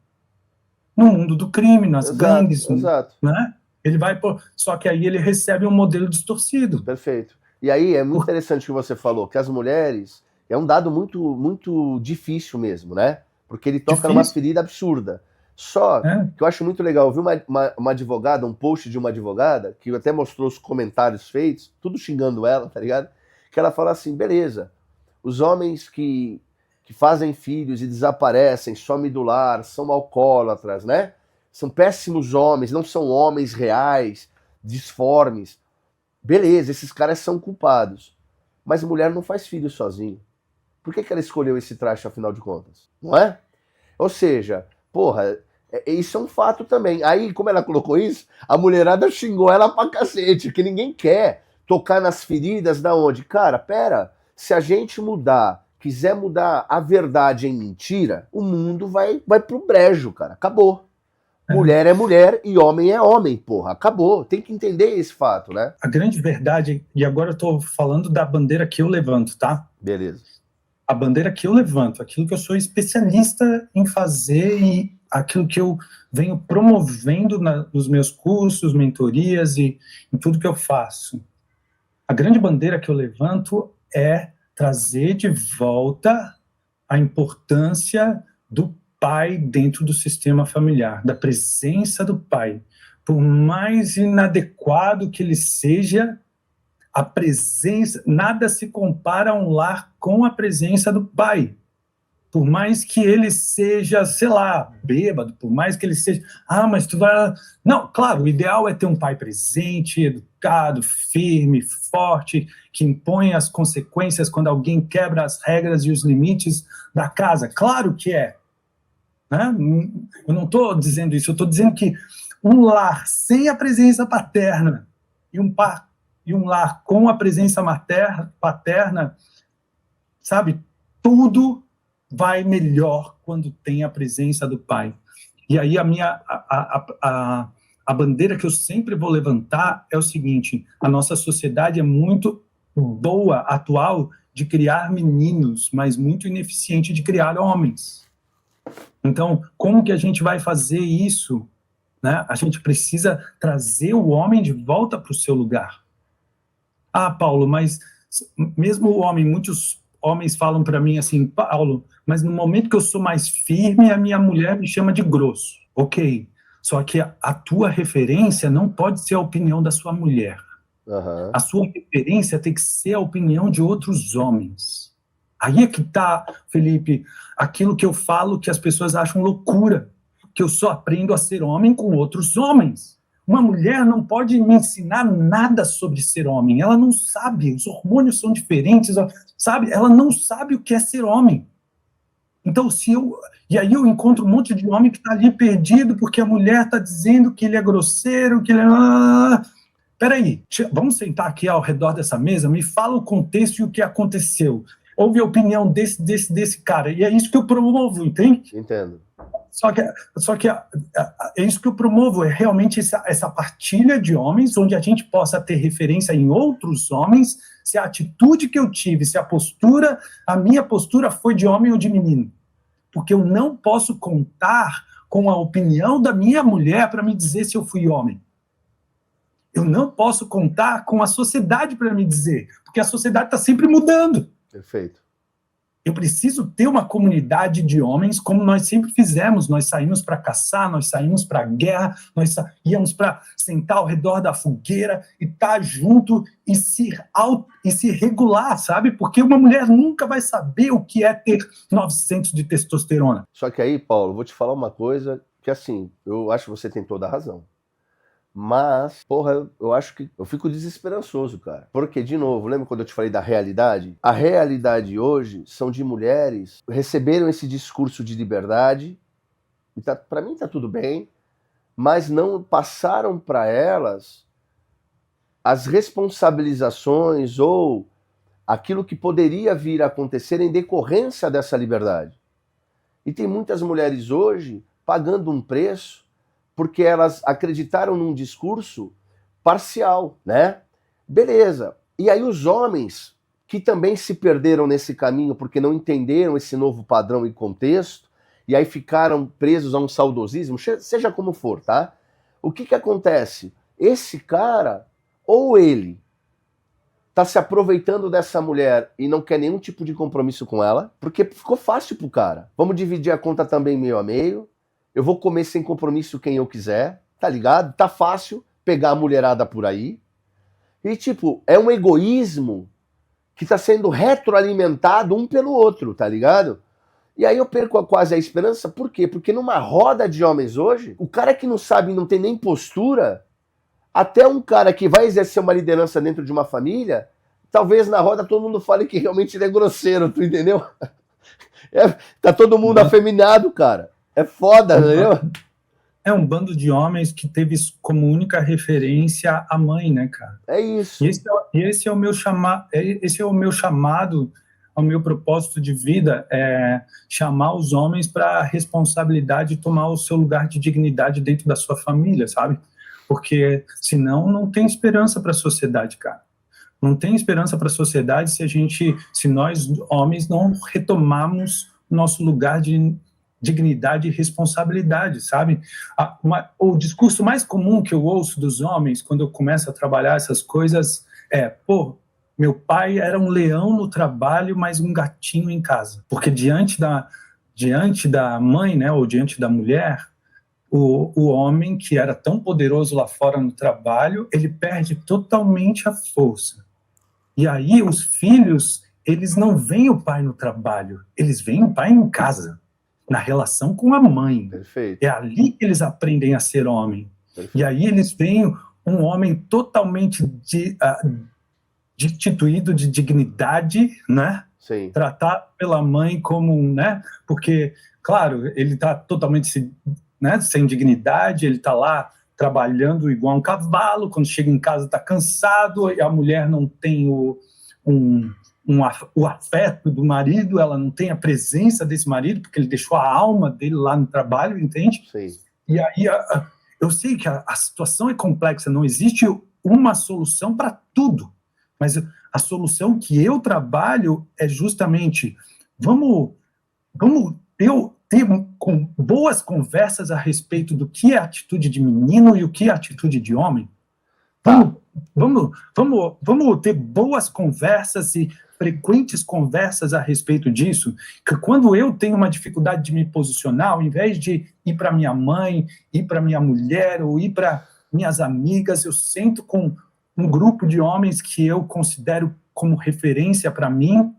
Speaker 1: No mundo do crime, nas gangues.
Speaker 4: Exato.
Speaker 1: Né? Ele vai só que aí ele recebe um modelo distorcido.
Speaker 4: Perfeito. E aí é muito interessante o que você falou, que as mulheres, é um dado muito, muito difícil mesmo, né? Porque ele toca numa ferida absurda. Só que eu acho muito legal, eu vi uma advogada, um post de uma advogada, que até mostrou os comentários feitos, tudo xingando ela, tá ligado? Que ela fala assim, beleza, os homens que fazem filhos e desaparecem, somem do lar, são alcoólatras, né? São péssimos homens, não são homens reais, disformes. Beleza, esses caras são culpados. Mas mulher não faz filho sozinho. Por que ela escolheu esse traste, afinal de contas? Não é? Ou seja, porra, isso é um fato também. Aí, como ela colocou isso, a mulherada xingou ela pra cacete, que ninguém quer tocar nas feridas da onde? Cara, pera, se a gente quiser mudar a verdade em mentira, o mundo vai pro brejo, cara. Acabou. Mulher é mulher e homem é homem, porra. Acabou. Tem que entender esse fato, né?
Speaker 1: A grande verdade, e agora eu tô falando da bandeira que eu levanto, tá?
Speaker 4: Beleza.
Speaker 1: A bandeira que eu levanto, aquilo que eu sou especialista em fazer e aquilo que eu venho promovendo nos meus cursos, mentorias e em tudo que eu faço. A grande bandeira que eu levanto é trazer de volta a importância do pai dentro do sistema familiar, da presença do pai. Por mais inadequado que ele seja, a presença, nada se compara a um lar com a presença do pai. Por mais que ele seja, sei lá, bêbado, por mais que ele seja, mas tu vai... Não, claro, o ideal é ter um pai presente, educado, firme, forte, que impõe as consequências quando alguém quebra as regras e os limites da casa. Claro que é. Né? Eu não estou dizendo isso, eu estou dizendo que um lar sem a presença paterna e um lar com a presença paterna, sabe, tudo vai melhor quando tem a presença do pai. E aí a bandeira que eu sempre vou levantar é o seguinte: a nossa sociedade é muito boa, atual, de criar meninos, mas muito ineficiente de criar homens. Então, como que a gente vai fazer isso né? A gente precisa trazer o homem de volta para o seu lugar. Ah, Paulo, mas mesmo o homem, muitos homens falam para mim assim, Paulo, mas no momento que eu sou mais firme, a minha mulher me chama de grosso. Ok, só que a tua referência não pode ser a opinião da sua mulher.
Speaker 4: Uhum.
Speaker 1: A sua referência tem que ser a opinião de outros homens. Aí é que está, Felipe, aquilo que eu falo que as pessoas acham loucura, que eu só aprendo a ser homem com outros homens. Uma mulher não pode me ensinar nada sobre ser homem, ela não sabe, os hormônios são diferentes, sabe? Ela não sabe o que é ser homem. Então, e aí eu encontro um monte de homem que está ali perdido porque a mulher está dizendo que ele é grosseiro, que ele é... Peraí, vamos sentar aqui ao redor dessa mesa, me fala o contexto e o que aconteceu. Houve a opinião desse cara, e é isso que eu promovo, entende?
Speaker 4: Entendo.
Speaker 1: Só que é isso que eu promovo, é realmente essa partilha de homens, onde a gente possa ter referência em outros homens, se a atitude que eu tive, se a minha postura foi de homem ou de menino. Porque eu não posso contar com a opinião da minha mulher para me dizer se eu fui homem. Eu não posso contar com a sociedade para me dizer, porque a sociedade está sempre mudando.
Speaker 4: Perfeito.
Speaker 1: Eu preciso ter uma comunidade de homens, como nós sempre fizemos. Nós saímos para caçar, nós saímos para a guerra, nós íamos para sentar ao redor da fogueira e estar junto e se regular, sabe? Porque uma mulher nunca vai saber o que é ter 900 de testosterona.
Speaker 4: Só que aí, Paulo, vou te falar uma coisa que, assim, eu acho que você tem toda a razão. Mas, porra, eu acho que eu fico desesperançoso, cara. Porque, de novo, lembra quando eu te falei da realidade? A realidade hoje são de mulheres que receberam esse discurso de liberdade, e pra mim tá tudo bem, mas não passaram para elas as responsabilizações ou aquilo que poderia vir a acontecer em decorrência dessa liberdade. E tem muitas mulheres hoje pagando um preço porque elas acreditaram num discurso parcial, né? Beleza. E aí os homens, que também se perderam nesse caminho porque não entenderam esse novo padrão e contexto, e aí ficaram presos a um saudosismo, seja como for, tá? O que acontece? Esse cara, ou ele tá se aproveitando dessa mulher e não quer nenhum tipo de compromisso com ela, porque ficou fácil pro cara. Vamos dividir a conta também meio a meio, eu vou comer sem compromisso quem eu quiser, tá ligado? Tá fácil pegar a mulherada por aí. E, tipo, é um egoísmo que tá sendo retroalimentado um pelo outro, tá ligado? E aí eu perco quase a esperança, por quê? Porque numa roda de homens hoje, o cara que não sabe, não tem nem postura, até um cara que vai exercer uma liderança dentro de uma família, talvez na roda todo mundo fale que realmente ele é grosseiro, tu entendeu? Tá todo mundo afeminado, cara. É foda, entendeu?
Speaker 1: É um bando de homens que teve como única referência a mãe, né, cara?
Speaker 4: É isso.
Speaker 1: E esse é o meu chamado, ao meu propósito de vida, é chamar os homens para a responsabilidade de tomar o seu lugar de dignidade dentro da sua família, sabe? Porque senão não tem esperança para a sociedade, cara. Não tem esperança para a sociedade se nós homens não retomarmos o nosso lugar de dignidade e responsabilidade, sabe? O discurso mais comum que eu ouço dos homens quando eu começo a trabalhar essas coisas é, meu pai era um leão no trabalho, mas um gatinho em casa. Porque diante da mãe, né, ou diante da mulher, o homem que era tão poderoso lá fora no trabalho, ele perde totalmente a força. E aí os filhos, eles não veem o pai no trabalho, eles veem o pai em casa, na relação com a mãe.
Speaker 4: Perfeito.
Speaker 1: É ali que eles aprendem a ser homem. Perfeito. E aí eles veem um homem totalmente destituído de dignidade, né?
Speaker 4: Sim.
Speaker 1: Tratado pela mãe como, né? Porque, claro, ele está totalmente sem dignidade, ele está lá trabalhando igual um cavalo, quando chega em casa está cansado, e a mulher não tem o afeto do marido, ela não tem a presença desse marido, porque ele deixou a alma dele lá no trabalho, entende?
Speaker 4: Sim.
Speaker 1: E aí eu sei que a situação é complexa, não existe uma solução para tudo, mas a solução que eu trabalho é justamente, vamos ter ter com boas conversas a respeito do que é atitude de menino e o que é atitude de homem? Vamos ter boas conversas e frequentes conversas a respeito disso, que quando eu tenho uma dificuldade de me posicionar, ao invés de ir para minha mãe, ir para minha mulher ou ir para minhas amigas, eu sento com um grupo de homens que eu considero como referência para mim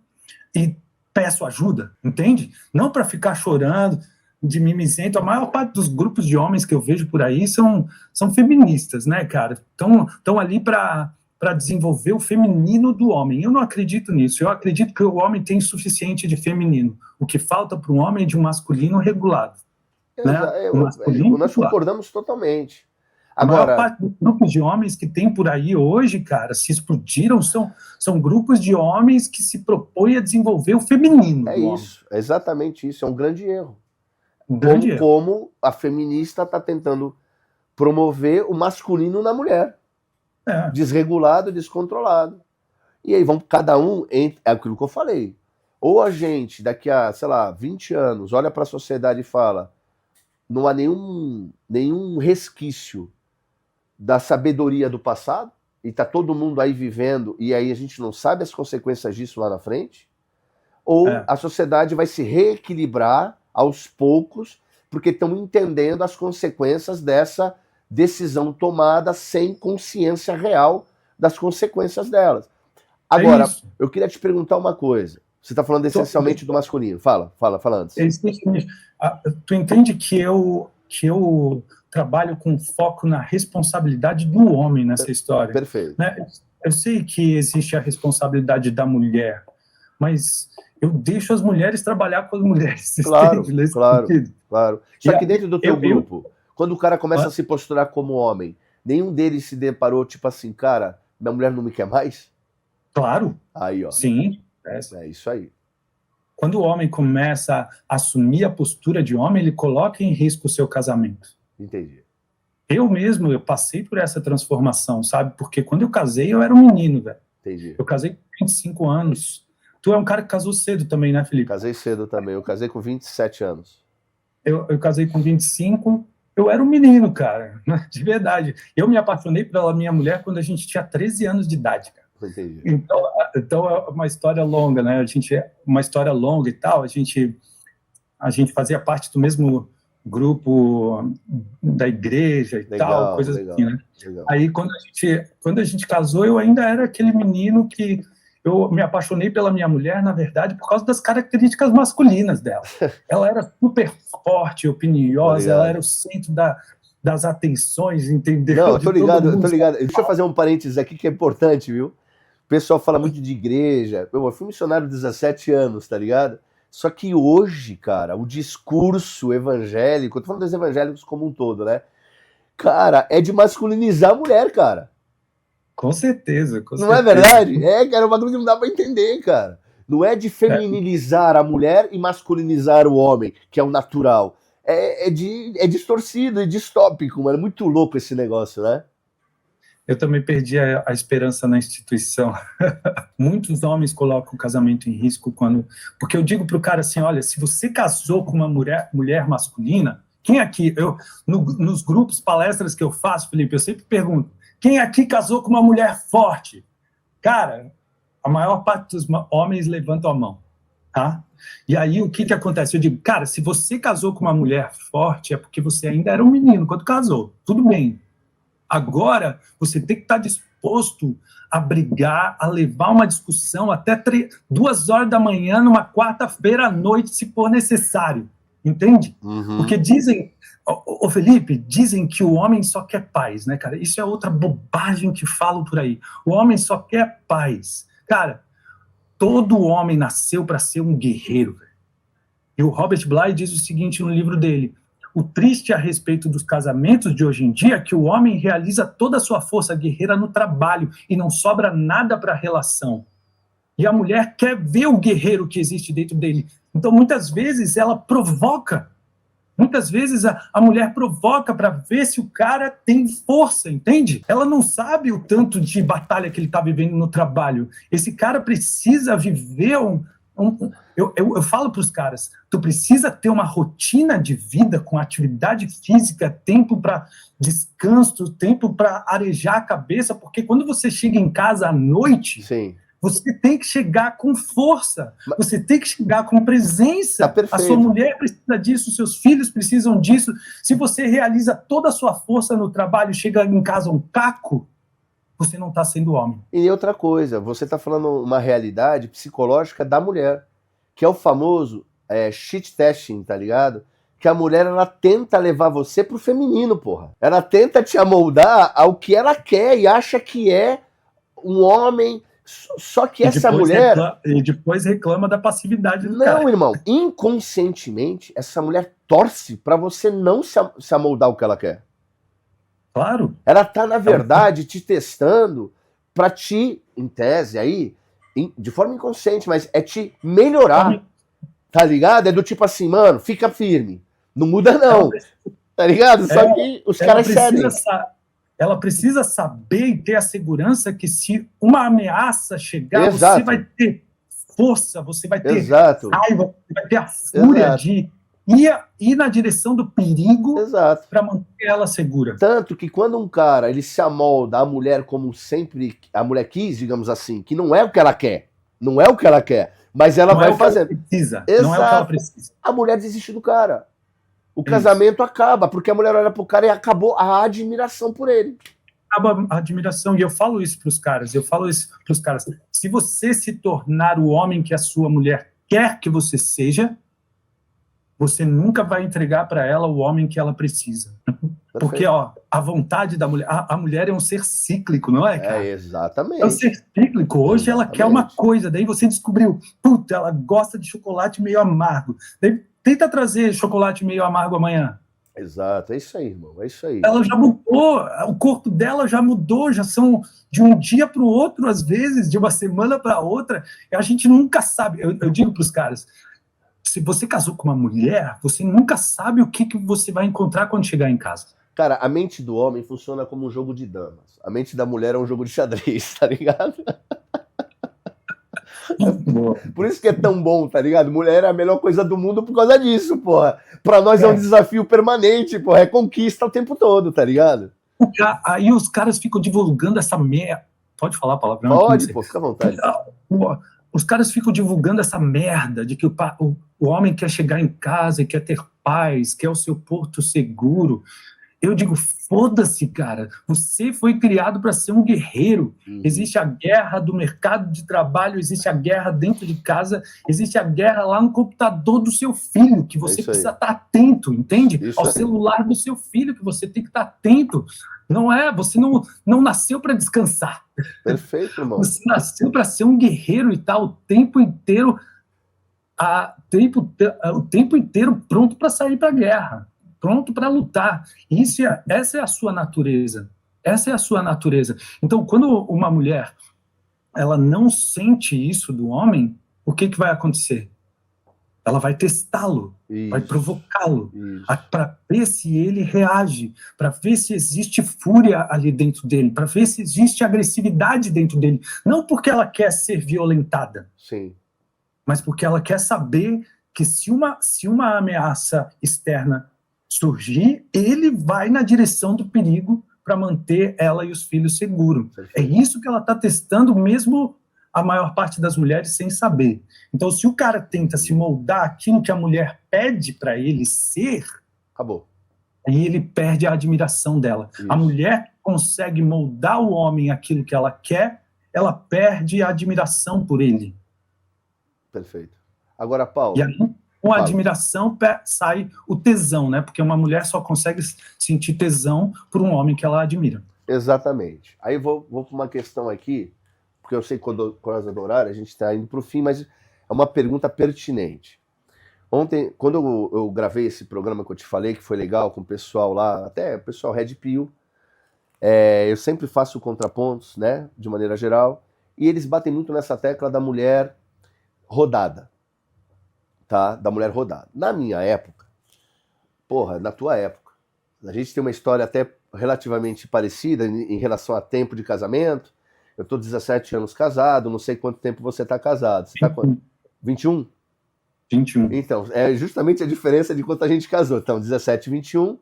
Speaker 1: e peço ajuda, entende? Não para ficar chorando de mimizento. A maior parte dos grupos de homens que eu vejo por aí são feministas, né, cara? Estão ali para desenvolver o feminino do homem. Eu não acredito nisso. Eu acredito que o homem tem suficiente de feminino. O que falta para o homem é de um masculino regulado. Né?
Speaker 4: Nós concordamos totalmente.
Speaker 1: Agora, a maior parte dos grupos de homens que tem por aí hoje, cara, se explodiram, são grupos de homens que se propõem a desenvolver o feminino.
Speaker 4: É isso, é exatamente isso. É um grande erro.
Speaker 1: Erro.
Speaker 4: Como a feminista está tentando promover o masculino na mulher. Desregulado, descontrolado. E aí vamos, cada um, é aquilo que eu falei. Ou a gente, daqui a, 20 anos, olha para a sociedade e fala, não há nenhum resquício da sabedoria do passado, e tá todo mundo aí vivendo, e aí a gente não sabe as consequências disso lá na frente, ou a sociedade vai se reequilibrar aos poucos, porque estão entendendo as consequências dessa decisão tomada sem consciência real das consequências delas. Agora, eu queria te perguntar uma coisa. Você está falando essencialmente do masculino. Fala antes.
Speaker 1: Tu entende que eu trabalho com foco na responsabilidade do homem nessa história.
Speaker 4: Perfeito.
Speaker 1: Né? Eu sei que existe a responsabilidade da mulher, mas eu deixo as mulheres trabalhar com as mulheres.
Speaker 4: Claro. Só que dentro do teu grupo, quando o cara começa a se posturar como homem, nenhum deles se deparou, tipo assim, cara, minha mulher não me quer mais?
Speaker 1: Claro.
Speaker 4: Aí, ó.
Speaker 1: Sim.
Speaker 4: É isso aí.
Speaker 1: Quando o homem começa a assumir a postura de homem, ele coloca em risco o seu casamento.
Speaker 4: Entendi.
Speaker 1: Eu passei por essa transformação, sabe? Porque quando eu casei, eu era um menino, velho.
Speaker 4: Entendi.
Speaker 1: Eu casei com 25 anos. Tu é um cara que casou cedo também, né, Felipe?
Speaker 4: Casei cedo também. Eu casei com 27 anos.
Speaker 1: Eu casei com 25. Eu era um menino, cara. De verdade. Eu me apaixonei pela minha mulher quando a gente tinha 13 anos de idade, cara.
Speaker 4: Entendi.
Speaker 1: Então é uma história longa, né? Uma história longa e tal. A gente fazia parte do mesmo grupo da igreja e tal, coisas assim, né? Legal. Aí quando a gente casou, eu ainda era aquele menino que eu me apaixonei pela minha mulher, na verdade, por causa das características masculinas dela. Ela era super forte, opiniosa, ela era o centro das atenções, entendeu?
Speaker 4: Não, eu tô ligado. Deixa eu fazer um parênteses aqui que é importante, viu? O pessoal fala muito de igreja. Eu fui missionário 17 anos, tá ligado? Só que hoje, cara, o discurso evangélico, eu tô falando dos evangélicos como um todo, né? Cara, é de masculinizar a mulher, cara.
Speaker 1: Com certeza.
Speaker 4: Não é verdade? Cara, é um bagulho que não dá pra entender, cara. Não é de feminilizar a mulher e masculinizar o homem, que é o natural. É distorcido e distópico, mano. É muito louco esse negócio, né?
Speaker 1: Eu também perdi a esperança na instituição. Muitos homens colocam o casamento em risco porque eu digo pro cara assim, olha, se você casou com uma mulher masculina, quem aqui, nos grupos, palestras que eu faço, Felipe, eu sempre pergunto, quem aqui casou com uma mulher forte? Cara, a maior parte dos homens levantam a mão, tá? E aí, o que acontece? Eu digo, cara, se você casou com uma mulher forte, é porque você ainda era um menino quando casou. Tudo bem. Agora, você tem que estar disposto a brigar, a levar uma discussão até 2 horas da manhã, numa quarta-feira à noite, se for necessário. Entende?
Speaker 4: Uhum.
Speaker 1: Porque dizem, Felipe, dizem que o homem só quer paz, né, cara? Isso é outra bobagem que falam por aí. O homem só quer paz. Cara, todo homem nasceu para ser um guerreiro. Véio. E o Robert Bly diz o seguinte no livro dele, o triste a respeito dos casamentos de hoje em dia é que o homem realiza toda a sua força guerreira no trabalho e não sobra nada para a relação. E a mulher quer ver o guerreiro que existe dentro dele. Então, muitas vezes, ela provoca. Muitas vezes, a mulher provoca para ver se o cara tem força, entende? Ela não sabe o tanto de batalha que ele está vivendo no trabalho. Esse cara precisa viver Eu falo para os caras, tu precisa ter uma rotina de vida com atividade física, tempo para descanso, tempo para arejar a cabeça, porque quando você chega em casa à noite,
Speaker 4: Sim.
Speaker 1: você tem que chegar com força, você tem que chegar com presença.
Speaker 4: Tá perfeito.
Speaker 1: A sua mulher precisa disso, seus filhos precisam disso. Se você realiza toda a sua força no trabalho e chega em casa um caco, você não está sendo homem.
Speaker 4: E outra coisa, você está falando uma realidade psicológica da mulher, que é o famoso shit testing, tá ligado? Que a mulher, ela tenta levar você pro feminino, porra. Ela tenta te amoldar ao que ela quer e acha que é um homem. Só que essa mulher...
Speaker 1: E depois reclama da passividade do cara.
Speaker 4: Não, irmão. Inconscientemente, essa mulher torce pra você não se amoldar ao que ela quer.
Speaker 1: Claro.
Speaker 4: Ela tá, na verdade, te testando pra te, em tese aí, de forma inconsciente, mas é te melhorar. Tá ligado? É do tipo assim, mano, fica firme. Não muda não. Tá ligado? Só que os caras cedem.
Speaker 1: Ela precisa saber e ter a segurança que se uma ameaça chegar,
Speaker 4: Exato.
Speaker 1: você vai ter força, você vai ter
Speaker 4: Exato.
Speaker 1: raiva, você vai ter a fúria
Speaker 4: Exato.
Speaker 1: de ir na direção do perigo para manter ela segura.
Speaker 4: Tanto que quando um cara ele se amolda a mulher como sempre a mulher quis, digamos assim, que não é o que ela quer, não é o que ela quer, mas ela vai fazendo.
Speaker 1: Não é o que ela precisa.
Speaker 4: A mulher desiste do cara. O casamento acaba, porque a mulher olha pro cara e acabou a admiração por ele.
Speaker 1: Acaba a admiração, e eu falo isso pros caras, se você se tornar o homem que a sua mulher quer que você seja, você nunca vai entregar para ela o homem que ela precisa. Porque, ó, a vontade da mulher... A mulher é um ser cíclico, não é, cara?
Speaker 4: É, exatamente.
Speaker 1: É um ser cíclico. Hoje ela quer uma coisa, daí você descobriu, puta, ela gosta de chocolate meio amargo. Daí tenta trazer chocolate meio amargo amanhã.
Speaker 4: Exato, é isso aí, irmão, é isso aí.
Speaker 1: Ela já mudou, o corpo dela já mudou, já são de um dia para o outro, às vezes, de uma semana para outra, e a gente nunca sabe. Eu digo para os caras, se você casou com uma mulher, você nunca sabe o que você vai encontrar quando chegar em casa.
Speaker 4: Cara, a mente do homem funciona como um jogo de damas. A mente da mulher é um jogo de xadrez, tá ligado? Por isso que é tão bom, tá ligado? Mulher é a melhor coisa do mundo por causa disso, porra. Pra nós é um desafio permanente, porra. É conquista o tempo todo, tá ligado?
Speaker 1: Aí os caras ficam divulgando essa merda. Pode falar a palavra?
Speaker 4: Pode, pô, fica à vontade.
Speaker 1: Os caras ficam divulgando essa merda de que o homem quer chegar em casa e quer ter paz, quer o seu porto seguro. Eu digo, foda-se, cara. Você foi criado para ser um guerreiro. Existe a guerra do mercado de trabalho, existe a guerra dentro de casa, existe a guerra lá no computador do seu filho, que você precisa estar atento, entende? Ao celular do seu filho, que você tem que estar atento. Não é, você não nasceu para descansar.
Speaker 4: Perfeito, irmão.
Speaker 1: Você nasceu para ser um guerreiro e tal, o tempo inteiro pronto para sair para a guerra. Pronto para lutar. Essa é a sua natureza. Essa é a sua natureza. Então, quando uma mulher ela não sente isso do homem, o que vai acontecer? Ela vai testá-lo, vai provocá-lo, para ver se ele reage, para ver se existe fúria ali dentro dele, para ver se existe agressividade dentro dele. Não porque ela quer ser violentada,
Speaker 4: sim,
Speaker 1: mas porque ela quer saber que se uma ameaça externa surgir, ele vai na direção do perigo para manter ela e os filhos seguros. É isso que ela está testando, mesmo a maior parte das mulheres sem saber. Então, se o cara tenta se moldar aquilo que a mulher pede para ele ser,
Speaker 4: acabou.
Speaker 1: Aí ele perde a admiração dela. Isso. A mulher consegue moldar o homem aquilo que ela quer, ela perde a admiração por ele.
Speaker 4: Perfeito. Agora, Paulo...
Speaker 1: E aí, com a admiração sai o tesão, né? Porque uma mulher só consegue sentir tesão por um homem que ela admira.
Speaker 4: Exatamente. Aí vou para uma questão aqui, porque eu sei que por causa do horário a gente está indo para o fim, mas é uma pergunta pertinente. Ontem, quando eu gravei esse programa que eu te falei, que foi legal com o pessoal lá, até o pessoal Red Pill, eu sempre faço contrapontos, né? De maneira geral, e eles batem muito nessa tecla da mulher rodada. Tá? Da mulher rodada. Na minha época, na tua época, a gente tem uma história até relativamente parecida em relação a tempo de casamento. Eu tô 17 anos casado, não sei quanto tempo você tá casado. Você tá quanto? 21?
Speaker 1: 21.
Speaker 4: Então, é justamente a diferença de quanto a gente casou. Então, 17 e 21.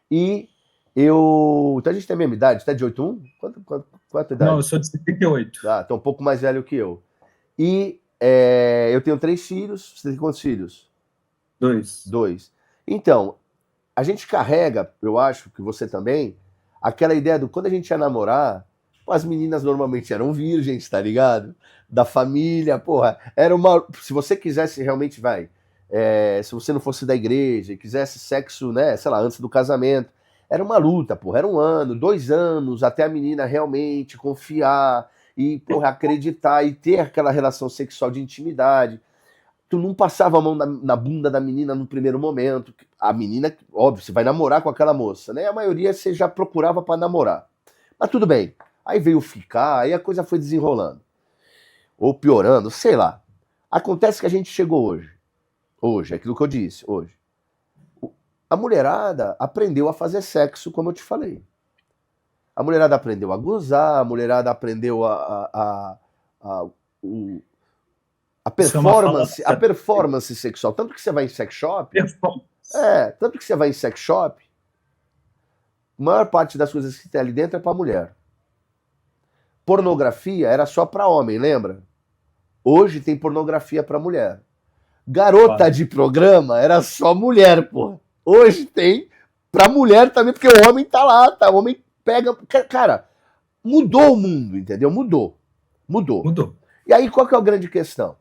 Speaker 4: E eu... Então a gente tem a mesma idade, tá de 81? Quanto a tua idade?
Speaker 1: Não, eu sou de 78.
Speaker 4: Ah, tá um pouco mais velho que eu. E eu tenho 3 filhos. Você tem quantos filhos?
Speaker 1: 2.
Speaker 4: 2. Então, a gente carrega, eu acho que você também, aquela ideia do quando a gente ia namorar, as meninas normalmente eram virgens, tá ligado? Da família, porra, era uma... Se você quisesse realmente, se você não fosse da igreja e quisesse sexo, né, sei lá, antes do casamento, era uma luta, porra, era 1 ano, 2 anos, até a menina realmente confiar e, porra, acreditar e ter aquela relação sexual de intimidade. Tu não passava a mão na bunda da menina no primeiro momento. A menina, óbvio, você vai namorar com aquela moça, né? A maioria você já procurava pra namorar. Mas tudo bem. Aí veio ficar, aí a coisa foi desenrolando. Ou piorando, sei lá. Acontece que a gente chegou hoje. Hoje, é aquilo que eu disse, hoje. A mulherada aprendeu a fazer sexo, como eu te falei. A mulherada aprendeu a gozar, a mulherada aprendeu a performance sexual. Tanto que você vai em sex shop. Tanto que você vai em sex shop, a maior parte das coisas que tem ali dentro é pra mulher. Pornografia era só pra homem, lembra? Hoje tem pornografia pra mulher. Garota de programa era só mulher, pô. Hoje tem pra mulher também, porque o homem tá lá, tá? O homem pega... Cara, mudou o mundo, entendeu? Mudou. E aí, qual que é a grande questão?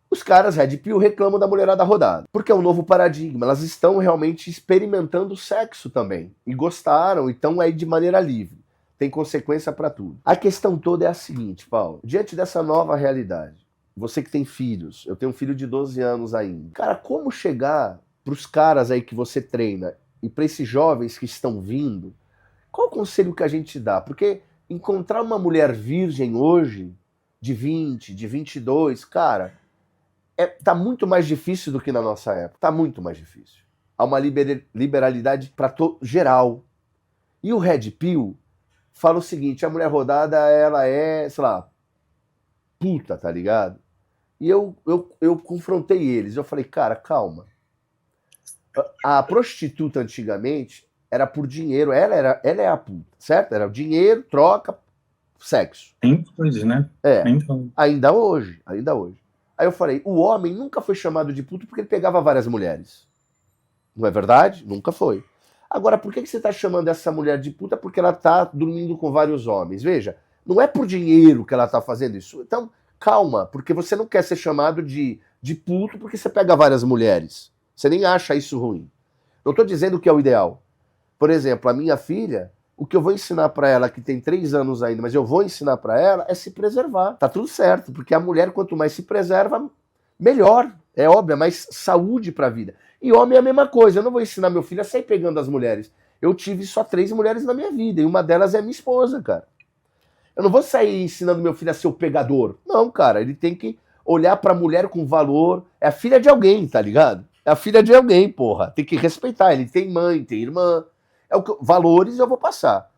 Speaker 4: Os caras Red Pill reclamam da mulherada rodada, porque é um novo paradigma. Elas estão realmente experimentando sexo também. E gostaram, e estão aí de maneira livre. Tem consequência pra tudo. A questão toda é a seguinte, Paulo. Diante dessa nova realidade, você que tem filhos, eu tenho um filho de 12 anos ainda. Cara, como chegar pros caras aí que você treina e pra esses jovens que estão vindo, qual o conselho que a gente dá? Porque encontrar uma mulher virgem hoje, de 20, de 22, cara, tá muito mais difícil do que na nossa época. Tá muito mais difícil. Há uma liberalidade pra geral. E o Red Pill fala o seguinte, a mulher rodada, ela é, sei lá, puta, tá ligado? E eu confrontei eles, eu falei, cara, calma. A prostituta antigamente era por dinheiro, ela é a puta, certo? Era o dinheiro, troca, sexo.
Speaker 1: Tem coisa, né?
Speaker 4: Ainda hoje. Aí eu falei, o homem nunca foi chamado de puto porque ele pegava várias mulheres. Não é verdade? Nunca foi. Agora, por que você está chamando essa mulher de puta? Porque ela está dormindo com vários homens. Veja, não é por dinheiro que ela está fazendo isso. Então, calma, porque você não quer ser chamado de puto porque você pega várias mulheres. Você nem acha isso ruim. Não estou dizendo que é o ideal. Por exemplo, a minha filha, o que eu vou ensinar para ela, que tem 3 anos ainda, mas eu vou ensinar para ela, é se preservar. Tá tudo certo, porque a mulher, quanto mais se preserva, melhor. É óbvio, é mais saúde para a vida. E homem é a mesma coisa. Eu não vou ensinar meu filho a sair pegando as mulheres. Eu tive só 3 mulheres na minha vida, e uma delas é minha esposa, cara. Eu não vou sair ensinando meu filho a ser o pegador. Não, cara, ele tem que olhar pra mulher com valor. É a filha de alguém, tá ligado? É a filha de alguém, porra. Tem que respeitar. Ele tem mãe, tem irmã. Valores eu vou passar.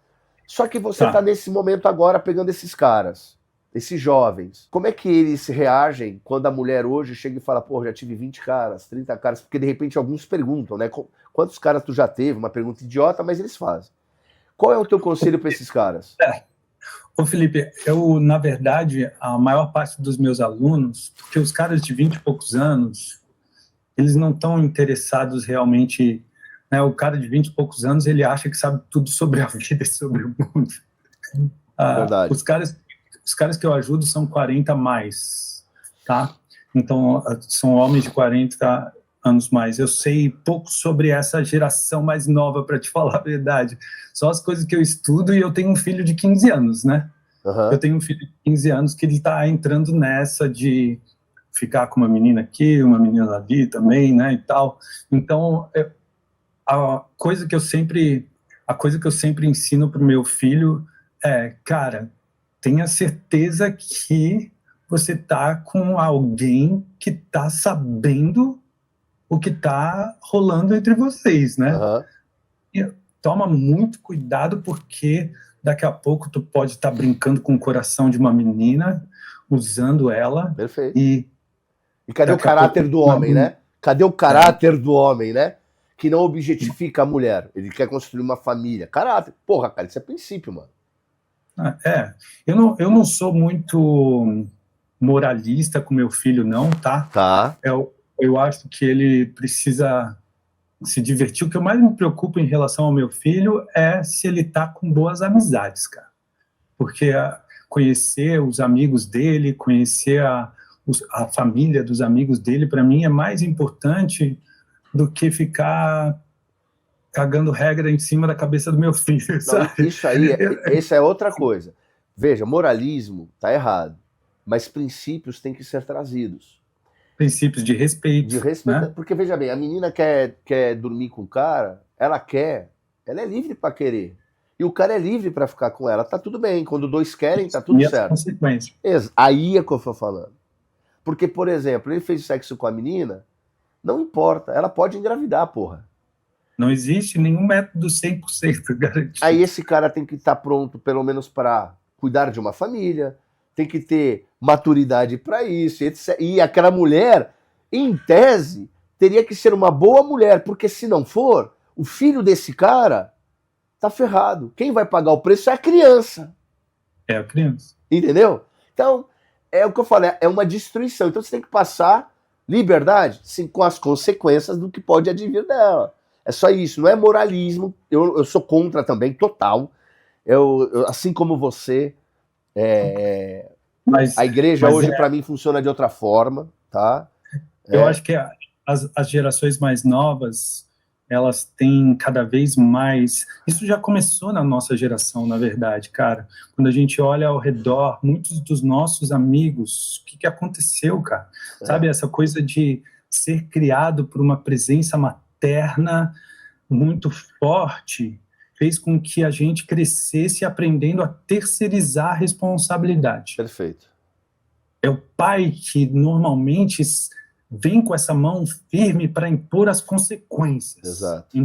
Speaker 4: Só que você tá nesse momento agora pegando esses caras, esses jovens. Como é que eles reagem quando a mulher hoje chega e fala, pô, já tive 20 caras, 30 caras? Porque de repente alguns perguntam, né? Quantos caras tu já teve? Uma pergunta idiota, mas eles fazem. Qual é o teu conselho pra esses caras?
Speaker 1: Ô Felipe, eu, na verdade, a maior parte dos meus alunos, porque os caras de 20 e poucos anos, eles não estão interessados realmente, né? O cara de 20 e poucos anos, ele acha que sabe tudo sobre a vida e sobre o mundo.
Speaker 4: Verdade.
Speaker 1: Os caras que eu ajudo são 40 a mais, tá? Então, são homens de 40 anos mais. Eu sei pouco sobre essa geração mais nova, para te falar a verdade. Só as coisas que eu estudo, e eu tenho um filho de 15 anos, né?
Speaker 4: Uhum.
Speaker 1: Eu tenho um filho de 15 anos que ele tá entrando nessa de ficar com uma menina aqui, uma menina ali também, né, e tal. Então, a coisa que eu sempre ensino pro meu filho é, cara, tenha certeza que você tá com alguém que tá sabendo o que tá rolando entre vocês, né?
Speaker 4: Uhum.
Speaker 1: E toma muito cuidado, porque daqui a pouco tu pode estar brincando com o coração de uma menina, usando ela.
Speaker 4: Perfeito.
Speaker 1: E
Speaker 4: E cadê o caráter do homem, né? Cadê o caráter do homem, né? Que não objetifica a mulher. Ele quer construir uma família. Caráter. Porra, cara, isso é princípio, mano.
Speaker 1: Eu não sou muito moralista com meu filho, não, tá?
Speaker 4: Tá.
Speaker 1: Eu acho que ele precisa se divertir. O que eu mais me preocupo em relação ao meu filho é se ele tá com boas amizades, cara. Porque conhecer os amigos dele, conhecer a família dos amigos dele, para mim é mais importante do que ficar cagando regra em cima da cabeça do meu filho, sabe?
Speaker 4: Não, isso aí, essa é outra coisa. Veja, moralismo tá errado, mas princípios têm que ser trazidos.
Speaker 1: Princípios de respeito.
Speaker 4: De respeito,
Speaker 1: né?
Speaker 4: Porque, veja bem, a menina quer dormir com o cara, ela é livre para querer. E o cara é livre para ficar com ela, tá tudo bem. Quando dois querem, tá tudo certo.
Speaker 1: Consequências.
Speaker 4: Aí é que eu tô falando. Porque, por exemplo, ele fez sexo com a menina, não importa, ela pode engravidar, porra.
Speaker 1: Não existe nenhum método 100% garantido.
Speaker 4: Aí esse cara tem que estar pronto, pelo menos, para cuidar de uma família, tem que ter maturidade para isso, etc. E aquela mulher, em tese, teria que ser uma boa mulher, porque se não for, o filho desse cara tá ferrado. Quem vai pagar o preço é a criança.
Speaker 1: É a criança.
Speaker 4: Entendeu? Então, é o que eu falei, é uma destruição. Então você tem que passar liberdade, sim, com as consequências do que pode advir dela. É só isso, não é moralismo. Eu sou contra também, total. Assim como você, a igreja hoje, para mim, funciona de outra forma, tá?
Speaker 1: Eu acho que as gerações mais novas, elas têm cada vez mais... Isso já começou na nossa geração, na verdade, cara. Quando a gente olha ao redor, muitos dos nossos amigos, o que aconteceu, cara? Sabe, essa coisa de ser criado por uma presença materna muito forte fez com que a gente crescesse aprendendo a terceirizar a responsabilidade.
Speaker 4: Perfeito.
Speaker 1: É o pai que normalmente vem com essa mão firme para impor as consequências.
Speaker 4: Exato.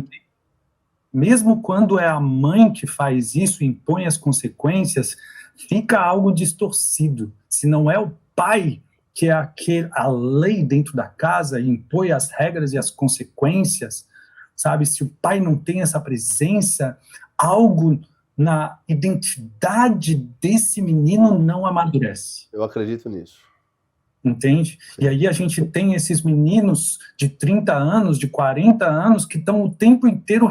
Speaker 1: Mesmo quando é a mãe que faz isso, impõe as consequências, fica algo distorcido. Se não é o pai que é a lei dentro da casa, impõe as regras e as consequências, sabe? Se o pai não tem essa presença, algo na identidade desse menino não amadurece.
Speaker 4: Eu acredito nisso.
Speaker 1: Entende? Sim. E aí a gente tem esses meninos de 30 anos, de 40 anos, que estão o tempo inteiro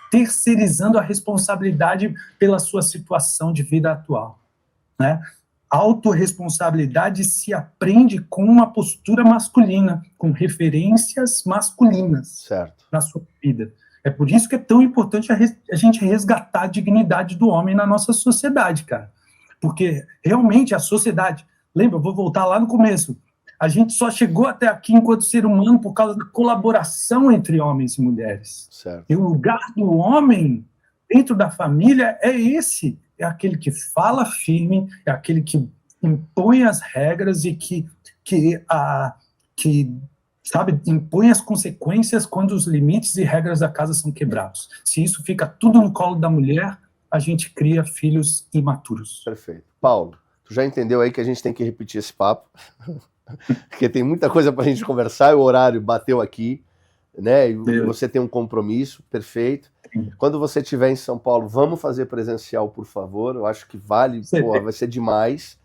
Speaker 1: terceirizando a responsabilidade pela sua situação de vida atual, né? Autorresponsabilidade se aprende com uma postura masculina, com referências masculinas,
Speaker 4: certo,
Speaker 1: na sua vida. É por isso que é tão importante a gente resgatar a dignidade do homem na nossa sociedade, cara. Porque realmente a sociedade... Lembra, eu vou voltar lá no começo. A gente só chegou até aqui enquanto ser humano por causa da colaboração entre homens e mulheres.
Speaker 4: Certo.
Speaker 1: E o lugar do homem dentro da família é esse. É aquele que fala firme, é aquele que impõe as regras e que sabe, impõe as consequências quando os limites e regras da casa são quebrados. Se isso fica tudo no colo da mulher, a gente cria filhos imaturos.
Speaker 4: Perfeito. Paulo, tu já entendeu aí que a gente tem que repetir esse papo? Porque tem muita coisa pra gente conversar, o horário bateu aqui, né? E você tem um compromisso, perfeito. Quando você estiver em São Paulo, vamos fazer presencial, por favor. Eu acho que vale, vai ser demais.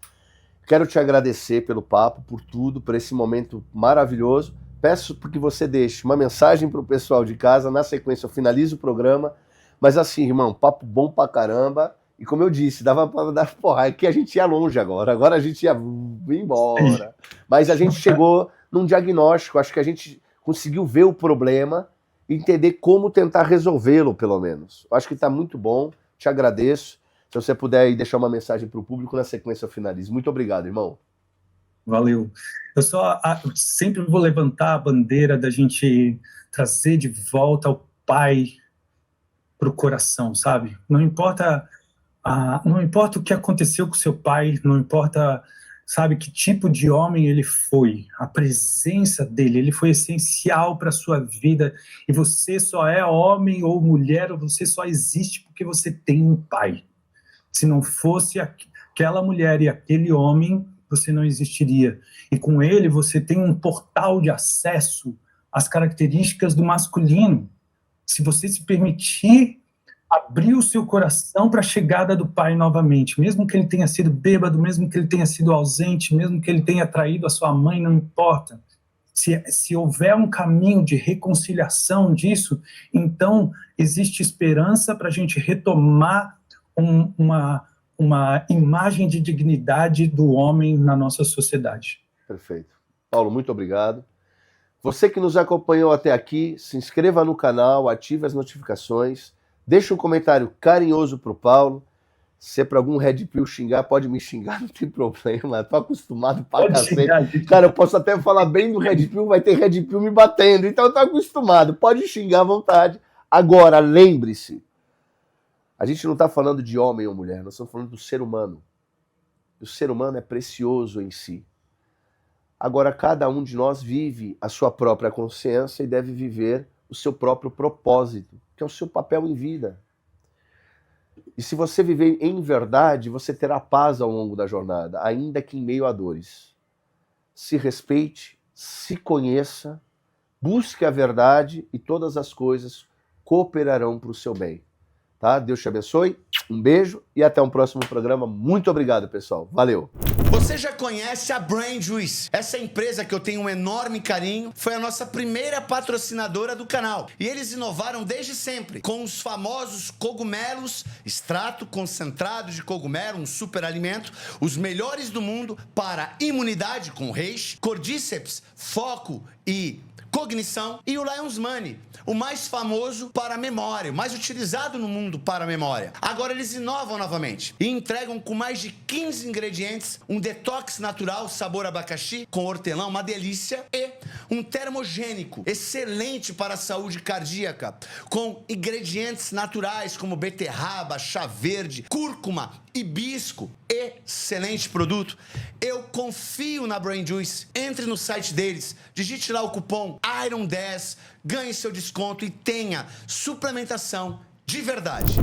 Speaker 4: Quero te agradecer pelo papo, por tudo, por esse momento maravilhoso. Peço que você deixe uma mensagem para o pessoal de casa. Na sequência, eu finalizo o programa. Mas assim, irmão, papo bom pra caramba. E como eu disse, dava para dar... Porra, aqui a gente ia longe agora. Agora a gente ia embora. Mas a gente chegou num diagnóstico. Acho que a gente conseguiu ver o problema e entender como tentar resolvê-lo, pelo menos. Acho que está muito bom. Te agradeço. Se você puder aí deixar uma mensagem para o público, na sequência eu finalizo. Muito obrigado, irmão.
Speaker 1: Valeu. Eu sempre vou levantar a bandeira da gente trazer de volta o pai para o coração, sabe? Não importa o que aconteceu com seu pai, não importa, sabe, que tipo de homem ele foi, a presença dele, ele foi essencial para a sua vida, e você só é homem ou mulher, ou você só existe porque você tem um pai. Se não fosse aquela mulher e aquele homem, você não existiria. E com ele você tem um portal de acesso às características do masculino. Se você se permitir abrir o seu coração para a chegada do Pai novamente, mesmo que ele tenha sido bêbado, mesmo que ele tenha sido ausente, mesmo que ele tenha traído a sua mãe, não importa. Se houver um caminho de reconciliação disso, então existe esperança para a gente retomar uma imagem de dignidade do homem na nossa sociedade.
Speaker 4: Perfeito. Paulo, muito obrigado. Você que nos acompanhou até aqui, se inscreva no canal, ative as notificações, deixe um comentário carinhoso para o Paulo. Se é para algum Red Pill xingar, pode me xingar, não tem problema. Tô acostumado pra cacete. Cara, eu posso até falar bem do Red Pill, vai ter Red Pill me batendo. Então eu tô acostumado, pode xingar à vontade. Agora, lembre-se, a gente não está falando de homem ou mulher, nós estamos falando do ser humano. O ser humano é precioso em si. Agora, cada um de nós vive a sua própria consciência e deve viver o seu próprio propósito, que é o seu papel em vida. E se você viver em verdade, você terá paz ao longo da jornada, ainda que em meio a dores. Se respeite, se conheça, busque a verdade e todas as coisas cooperarão para o seu bem. Tá? Deus te abençoe, um beijo e até um próximo programa. Muito obrigado, pessoal. Valeu!
Speaker 5: Você já conhece a Brain Juice? Essa empresa que eu tenho um enorme carinho foi a nossa primeira patrocinadora do canal. E eles inovaram desde sempre com os famosos cogumelos, extrato concentrado de cogumelo, um super alimento, os melhores do mundo para imunidade com reishi, cordíceps, foco e cognição, e o Lion's Money, o mais famoso para a memória, o mais utilizado no mundo para a memória. Agora eles inovam novamente e entregam com mais de 15 ingredientes, um detox natural sabor abacaxi com hortelã, uma delícia, e um termogênico excelente para a saúde cardíaca, com ingredientes naturais como beterraba, chá verde, cúrcuma, hibisco. Excelente produto. Eu confio na Brain Juice. Entre no site deles, digite lá o cupom IRON10, ganhe seu desconto e tenha suplementação de verdade.